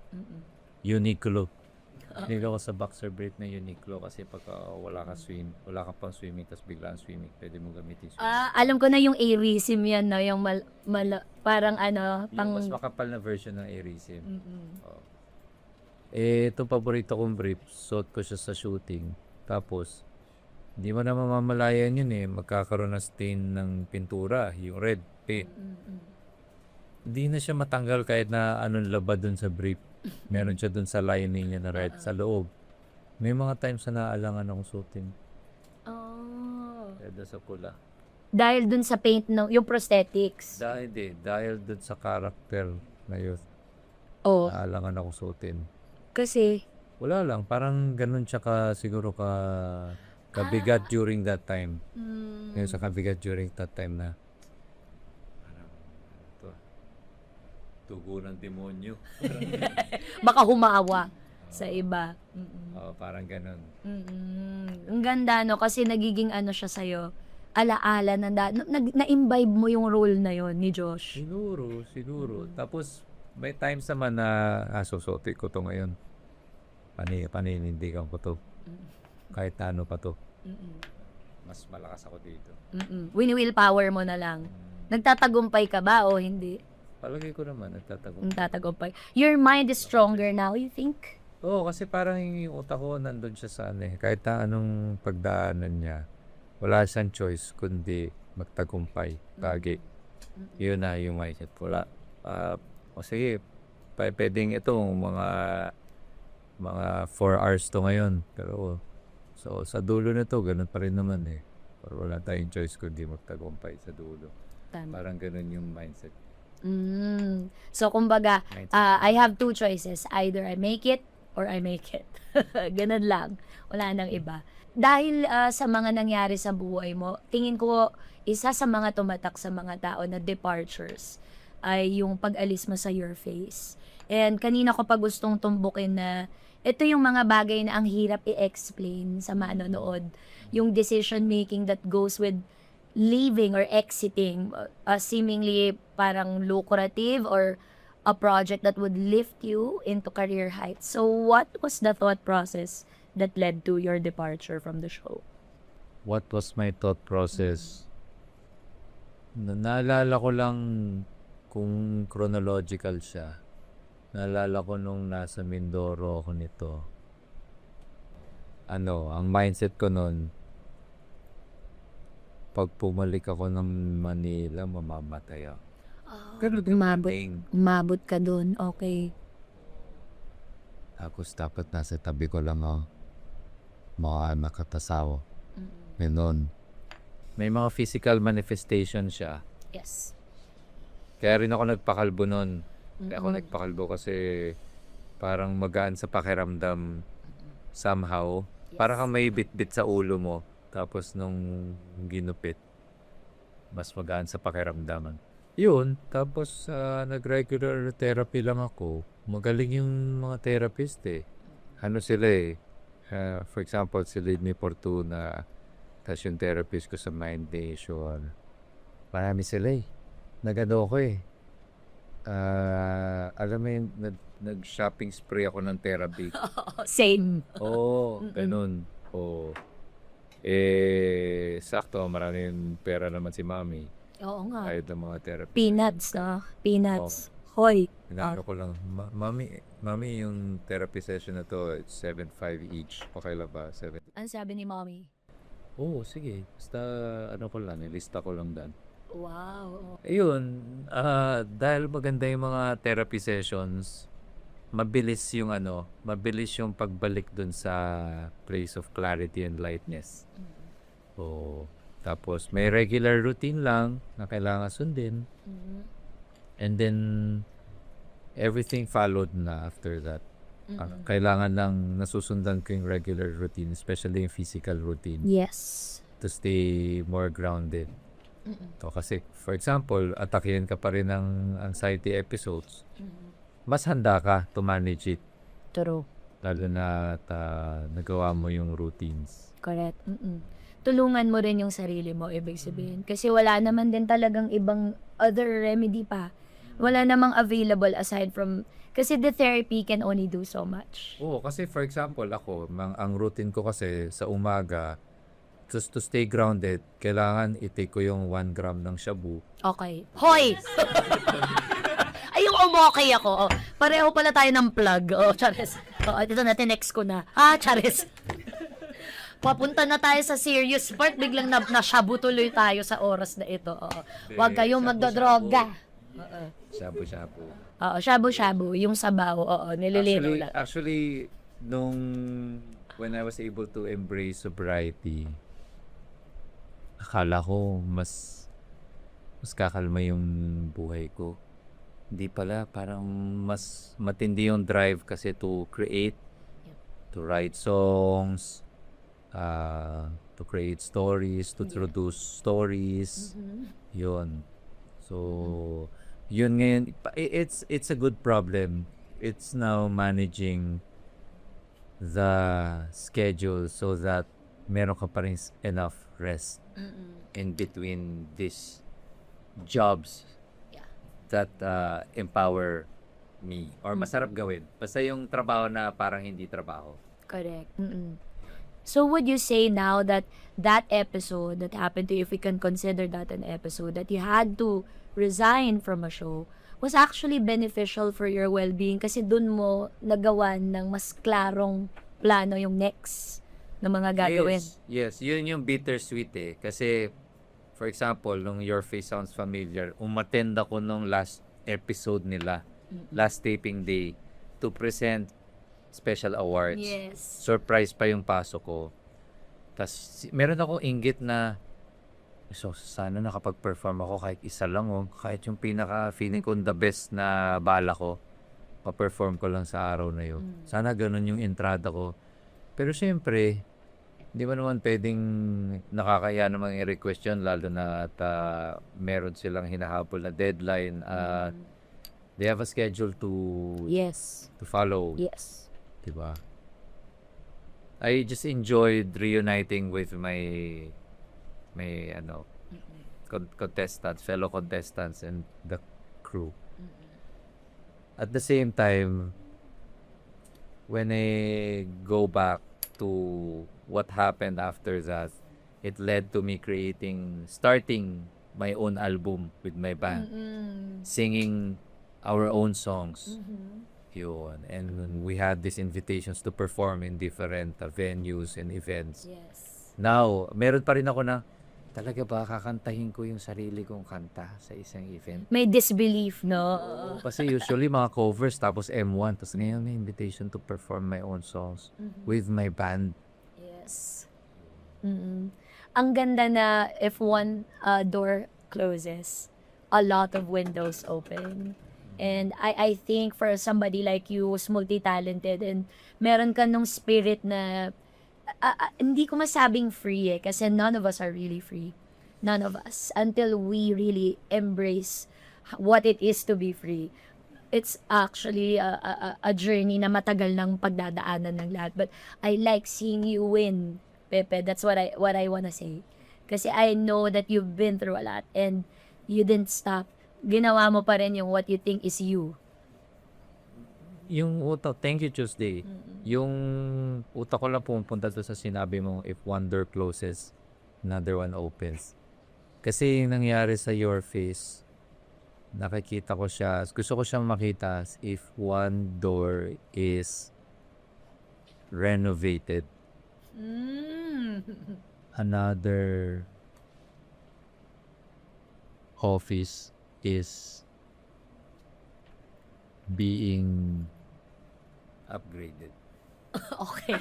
Uniqlo. Hindi ako sa boxer brief na Uniqlo kasi pagka wala ka pang swimming tapos biglaan swimming, pwede mo gamitin swimming. Alam ko na yung Airism yan, no? Yung parang Yung mas makapal na version ng Airism. Itong paborito kong brief, suot ko siya sa shooting. Tapos, hindi mo na mamamalayan yun magkakaroon ng stain ng pintura, yung red paint. Hindi na siya matanggal kahit na anong labad dun sa brief. Meron siya dun sa lining niya na red sa loob. May mga times na naalangan akong suotin. Kaya sa pula. Dahil dun sa paint, yung prosthetics. Dahil dun sa character na yun. Naalangan akong suotin. Kasi, Wala lang, parang ganun siya siguro Kabigat during that time. Mm. Ngayon sa kabigat during that time na parang to, tugo ng demonyo. Baka humawa sa iba. Mm-mm. Parang ganun. Ang ganda, no? Kasi nagiging ano siya sa'yo, alaala na-imbibe mo yung role na yon ni Josh. Siguro. Tapos, may times naman na, susuti ko to ngayon. Paninindigan ko to. Kahit na ano pa to. Mas malakas ako dito. Wini-willpower mo na lang. Nagtatagumpay ka ba o hindi? Palagay ko naman, nagtatago. Nagtatagumpay. Your mind is stronger now, you think? Oo, kasi parang yung utak ko nandun siya sa ano eh. Kahit na anong pagdaanan niya, wala siyang choice kundi magtagumpay. Lagi. Yun na yung mindset. Wala. O sige, pwedeng itong mga 4 hours to ngayon. Pero so sa dulo na to, ganun pa rin naman eh. Pero wala tayong choice kundi magtagumpay sa dulo. Tama. Parang ganun yung mindset. So, kumbaga, Mindset. I have 2 choices. Either I make it or I make it. Ganun lang. Wala nang iba. Dahil sa mga nangyari sa buhay mo, tingin ko, isa sa mga tumatak sa mga tao na departures ay yung pag-alis mo sa Your Face. And kanina ko pa gustong tumbukin na ito yung mga bagay na ang hirap i-explain sa manonood. Yung decision making that goes with leaving or exiting a seemingly parang lucrative or a project that would lift you into career heights. So what was the thought process that led to your departure from the show? What was my thought process? Naalala ko lang kung chronological siya. Naalala ko nung nasa Mindoro ako nito. Ang mindset ko nun, pag pumalik ako ng Manila, mamamatay ako. Ganun yung thing. Umabot ka dun, okay. Tapos dapat nasa tabi ko lang ako. Mga nakatasawa. Ganun. May mga physical manifestation siya. Yes. Kaya rin ako nagpakalbo nun. Kaya ako nagpakalbo kasi parang magaan sa pakiramdam somehow. Yes. Parang kang may bit-bit sa ulo mo. Tapos nung ginupit, mas magaan sa pakiramdaman. Yun. Tapos nag-regular therapy lang ako. Magaling yung mga therapist eh. Ano sila eh. For example, si Lidney Fortuna. Tapos yung therapist ko sa Mind Nation. Marami sila eh. Nagano ko eh. Alam mo yung nag-shopping spree ako ng therapy. Same. Oo, ganun. Oo. Sakto, maraming pera naman si Mami. Oo nga. Kahit ng mga therapy. Peanuts, no? Peanuts. Hoy. Hinalo ko lang. Mami, yung therapy session na to, it's 7.5 each. Pakailan ba? 7. Ano sabi ni mommy? Oo, sige. Basta ko lang, nilista ko lang dan. Wow. Ayun, dahil maganda yung mga therapy sessions, mabilis yung pagbalik dun sa place of clarity and lightness. So, tapos may regular routine lang na kailangan sundin. And then, everything followed na after that. Kailangan lang nasusundan ko yung regular routine, especially yung physical routine, Yes. to stay more grounded. To kasi, for example, atakihin ka pa rin ng anxiety episodes, mas handa ka to manage it. True. Lalo na nagawa mo yung routines. Correct. Tulungan mo rin yung sarili mo, ibig sabihin. Kasi wala naman din talagang ibang other remedy pa. Wala namang available aside from, kasi the therapy can only do so much. Oo, kasi for example, ako, ang routine ko kasi sa umaga, just to stay grounded, kailangan i-take ko yung 1 gram ng shabu. Okay. Hoy! Ay, yung umokay ako. Oh, pareho pala tayo ng plug. Oh, charis. Oh, ito na, next ko na. Charis. Papunta na tayo sa serious part. Biglang nashabu tuloy tayo sa oras na ito. Oh. Huwag kayong magdodroga. Shabu-shabu. Oo, shabu-shabu. Yung sabaw. Oo, nililino lang. Actually, when I was able to embrace sobriety, akala ko mas kakalma yung buhay ko. Hindi pala, parang mas matindi yung drive kasi to create, to write songs, to create stories, to produce stories. Yun. So, yun ngayon, it's a good problem. It's now managing the schedule so that meron ka pa rin enough rest in between these jobs Yeah. that empower me or masarap gawin. Basta yung trabaho na parang hindi trabaho. Correct. So would you say now that that episode that happened to you, if we can consider that an episode, that you had to resign from a show, was actually beneficial for your well-being kasi dun mo nagawan ng mas klarong plano yung next na mga gagawin? Yes. Yun yung bittersweet eh. Kasi, for example, nung Your Face Sounds Familiar, umattend ako nung last episode nila, last taping day, to present special awards. Yes. Surprise pa yung pasok ko. Tapos, meron akong inggit na, so, sana nakapag-perform ako kahit isa lang, kahit yung pinaka-feeling ko the best na bala ko, pa-perform ko lang sa araw na yun. Sana ganun yung entrada ko. Pero syempre, hindi mo naman pwedeng nakakaya namang i-request yun, lalo na at meron silang hinahabol na deadline. They have a schedule Yes. to follow. Yes. Diba? I just enjoyed reuniting with my contestants, fellow contestants and the crew. At the same time, when I go back to what happened after that, it led to me starting my own album with my band, singing our own songs. Yun. And we had these invitations to perform in different venues and events. Yes. Now, meron pa rin ako na, talaga ba kakantahin ko yung sarili kong kanta sa isang event? May disbelief, no? Kasi usually mga covers tapos M1. Tapos ngayon may invitation to perform my own songs with my band. Yes. Ang ganda na if one door closes, a lot of windows open. And I think for somebody like you who's multi-talented and meron ka nung spirit na hindi ko masabing free kasi none of us are really free. None of us. Until we really embrace what it is to be free. It's actually a journey na matagal ng pagdadaanan ng lahat. But I like seeing you win, Pepe. That's what I wanna say. Kasi I know that you've been through a lot and you didn't stop. Ginawa mo pa rin yung what you think is you. Yung utak, thank you Tuesday. Yung utak ko lang pumunta doon sa sinabi mo, if one door closes, another one opens. Kasi yung nangyari sa Your Face, nakikita ko siya, gusto ko siyang makita if one door is renovated, another office is being upgraded. Okay.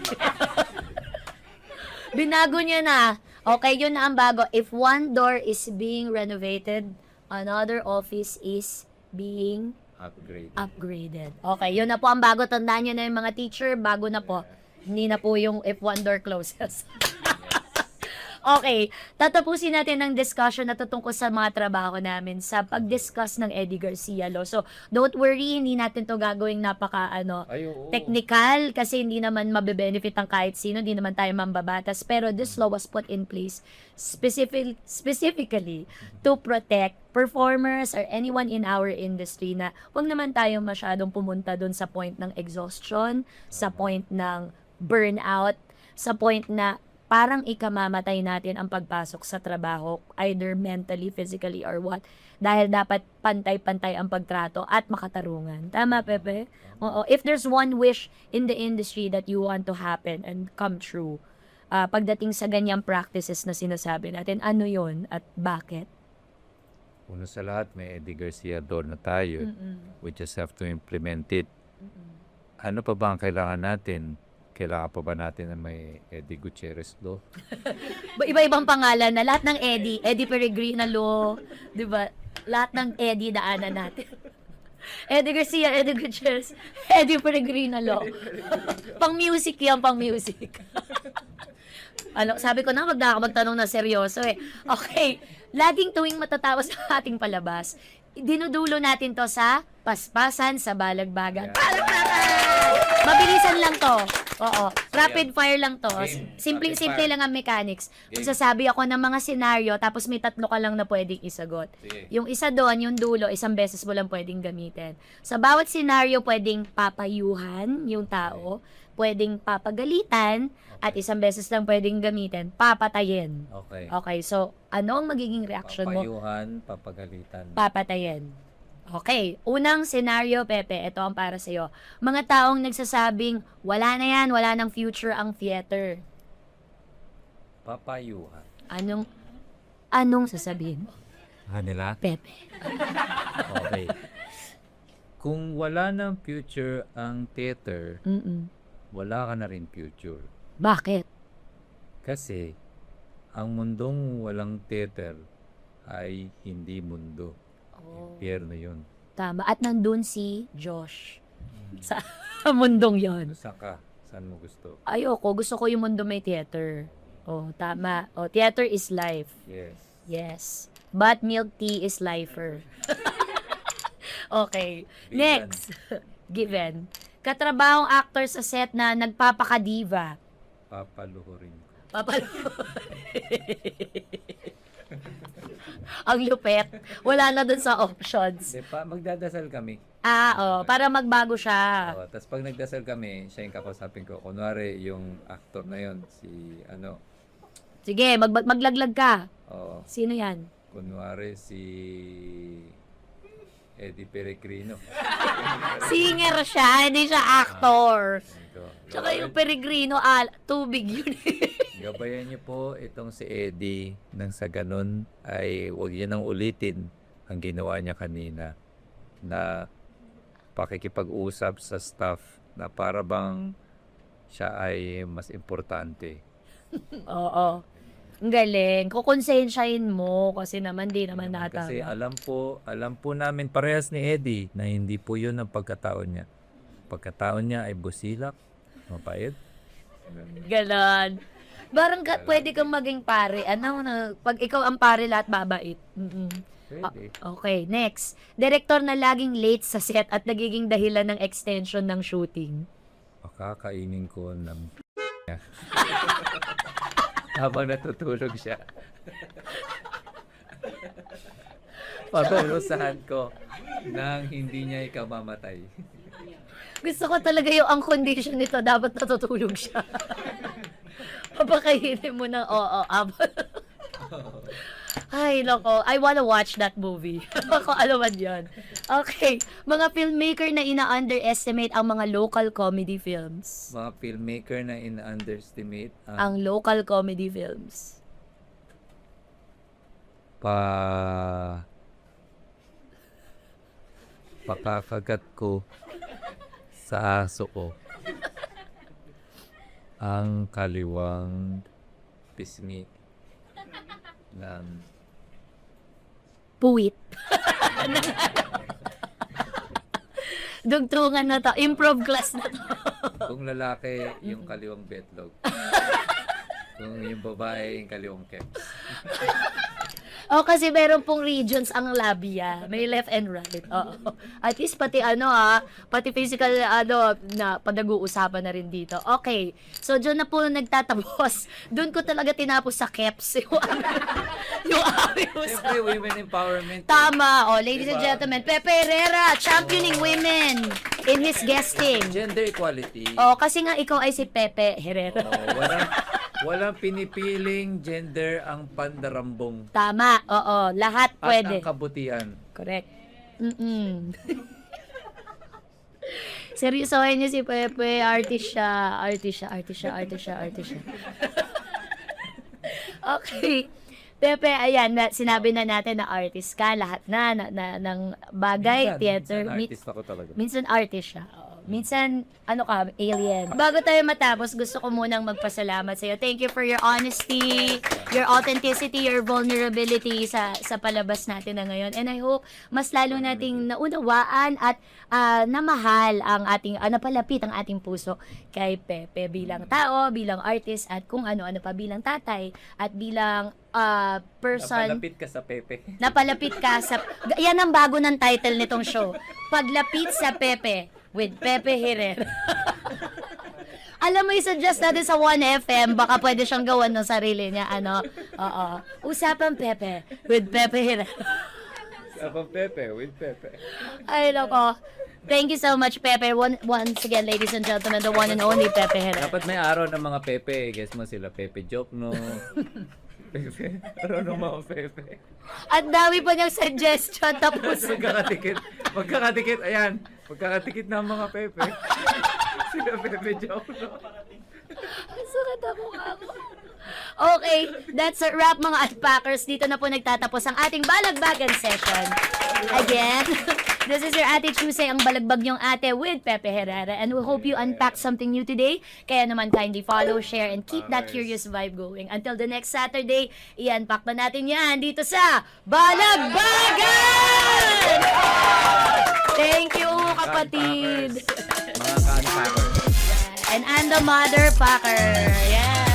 Binago niya na. Okay, yun na ang bago. If one door is being renovated, another office is being upgraded. Okay, yun na po ang bago. Tandaan nyo na yung mga teacher, bago na po. Hindi na po yung if one door closes. Okay, tatapusin natin ang discussion na tutungkol sa mga trabaho namin sa pag-discuss ng Eddie Garcia Law. So, don't worry, hindi natin to gagawing napaka technical kasi hindi naman mabe-benefit ang kahit sino, hindi naman tayo mambabatas. Pero this law was put in place specifically to protect performers or anyone in our industry na wag naman tayo masyadong pumunta dun sa point ng exhaustion, sa point ng burnout, sa point na parang ikamamatay natin ang pagpasok sa trabaho, either mentally, physically, or what. Dahil dapat pantay-pantay ang pagtrato at makatarungan. Tama, Pepe? Oo. If there's one wish in the industry that you want to happen and come true, pagdating sa ganyang practices na sinasabi natin, ano yon at bakit? Una sa lahat, may Eddie Garcia Law na tayo. We just have to implement it. Ano pa ba ang kailangan natin? Kailangan pa ba natin na may Eddie Gutierrez Law? Iba-ibang pangalan na lahat ng Eddie Peregrina Law, 'di ba? Lahat ng Eddie daanan natin. Eddie Garcia, Eddie Gutierrez, Eddie Peregrina Law. Pang music 'yan, pang music. Sabi ko na, wag na ako magtanong na seryoso eh. Okay, laging tuwing matatapos ang ating palabas, dinudulo natin to sa paspasan sa balagbagan. Yeah. Palakpakan! Mabilisan lang to. Oo. Rapid fire lang to. Game. Simple Rapid fire. lang ang mechanics. Game. Magsasabi ako ng mga senaryo, tapos may 3 ka lang na pwedeng isagot. Sige. Yung isa doon, yung dulo, isang beses mo lang pwedeng gamitin. Sa bawat senaryo, pwedeng papayuhan yung tao, pwedeng papagalitan, at isang beses lang pwedeng gamitin, papatayin. Okay. Okay, so ano ang magiging reaction mo? Papayuhan, papagalitan. Papatayin. Okay, unang senaryo, Pepe, ito ang para sa'yo. Mga taong nagsasabing, wala na yan, wala nang future ang theater. Papayuhan. Anong sasabihin mo, Nila? Pepe? Okay. Kung wala ng future ang theater, wala ka na rin future. Bakit? Kasi, ang mundong walang theater ay hindi mundo. Impyerno yun. Tama. At nandun si Josh. Sa mundong yon. Saan ka? Saan mo gusto? Ayoko. Gusto ko yung mundo may theater. Oh, tama. Oh, theater is life. Yes. Yes. But milk tea is lifer. Okay. Given. Next. Given. Katrabahong actor sa set na nagpapakadiva. Papaluhurin ko. Ang lupet. Wala na dun sa options. Di pa, magdadasal kami. Para magbago siya. Tapos pag nagdasal kami, siya yung kakausapin ko. Kunwari, yung actor na yun, si Sige, maglaglag ka. oh, Sino yan? kunwari si Eddie Peregrino. Singer siya, hindi siya actor. Ito. Tsaka yung Peregrino, tubig yun. Gabayan niyo po itong si Eddie nang sa ganun ay huwag niya nang ulitin ang ginawa niya kanina na pakikipag-usap sa staff na para bang siya ay mas importante. Oo. Ang galing. Kukonsensyahin mo kasi naman di naman Kasi natama. alam po namin parehas ni Eddie na hindi po yun ang pagkataon niya. Pagkataon niya ay busilak, mapait. Ganon. Parang pwede kang maging pare. Pag ikaw ang pare, lahat babait. Pwede. Okay, next. Direktor na laging late sa set at nagiging dahilan ng extension ng shooting. Pakakainin ko ng niya. Habang natutulog siya. Paparusahan ko nang hindi niya ikamamatay. Gusto ko talaga yung ang condition nito, dapat natutulog siya. Papakainin mo ng Ay, loko. I wanna watch that movie. Ako, alaman yan. Okay. Mga filmmaker na ina-underestimate ang mga local comedy films. Mga filmmaker na in-underestimate Ang local comedy films. pakakagat ko sa aso ko ang kaliwang pisngi ng Puwit. Dugtungan na to. Improv class na to. kung lalaki yung kaliwang betlog, kung yung babae yung kaliwang keps. Kasi meron pong regions ang labia. May left and right. Oo. At least pati pati physical na panag-uusapan na rin dito. Okay. So dyan na po nagtatapos. Doon ko talaga tinapos sa keps. Yung aming Siyempre, women empowerment. Tama. Ladies and Diba? gentlemen, Pepe Herrera, championing women in his guesting. Gender equality. Kasi nga ikaw ay si Pepe Herrera. Walang pinipiling gender ang pandarambong. Tama. Lahat At pwede. ang kabutihan. Correct. Seryosohin niyo si Pepe, artist siya. Okay. Pepe, ayan, sinabi na natin na artist ka, lahat ng bagay, theater. Minsan artist ako talaga. Minsan artist siya. Minsan, ano ka, alien. Bago tayo matapos, gusto ko munang magpasalamat sa iyo. Thank you for your honesty, your authenticity, your vulnerability sa palabas natin na ngayon. And I hope mas lalo nating naunawaan at namahal ang ating, napalapit ang ating puso kay Pepe bilang tao, bilang artist, at kung ano-ano pa bilang tatay, at bilang person. Napalapit ka sa Pepe. Napalapit ka sa... Yan ang bago ng title nitong show. Paglapit sa Pepe with Pepe Herrera. Alam mo, i-suggest natin sa 1FM, baka pwede siyang gawan ng sarili niya. Oo. Usapan Pepe with Pepe Herrera. Usapan Pepe with Pepe. Ay, loko. Thank you so much, Pepe. Once again, ladies and gentlemen, the one and only Pepe Herrera. Dapat may araw ng mga Pepe. Guess mo sila Pepe Joke, no? Pepe. Araw ng mga Pepe. At dami pa niyang suggestion. Tapos, Magkakatikit, ayan. Magkakatikit na ang mga Pepe. Sila Pepe Joke, no? sukat ako ako. Okay, that's a wrap mga Unpackers. Dito na po nagtatapos ang ating balagbagan session. Again, this is your Ate Chusay, ang balagbag niyong ate with Pepe Herrera. And we hope you unpack something new today. Kaya naman kindly follow, share, and keep that curious vibe going. Until the next Saturday, i-unpack na natin yan dito sa Balagbagan! Thank you, kapatid. Mga ka-unpackers. And I'm the mother packer. Yeah.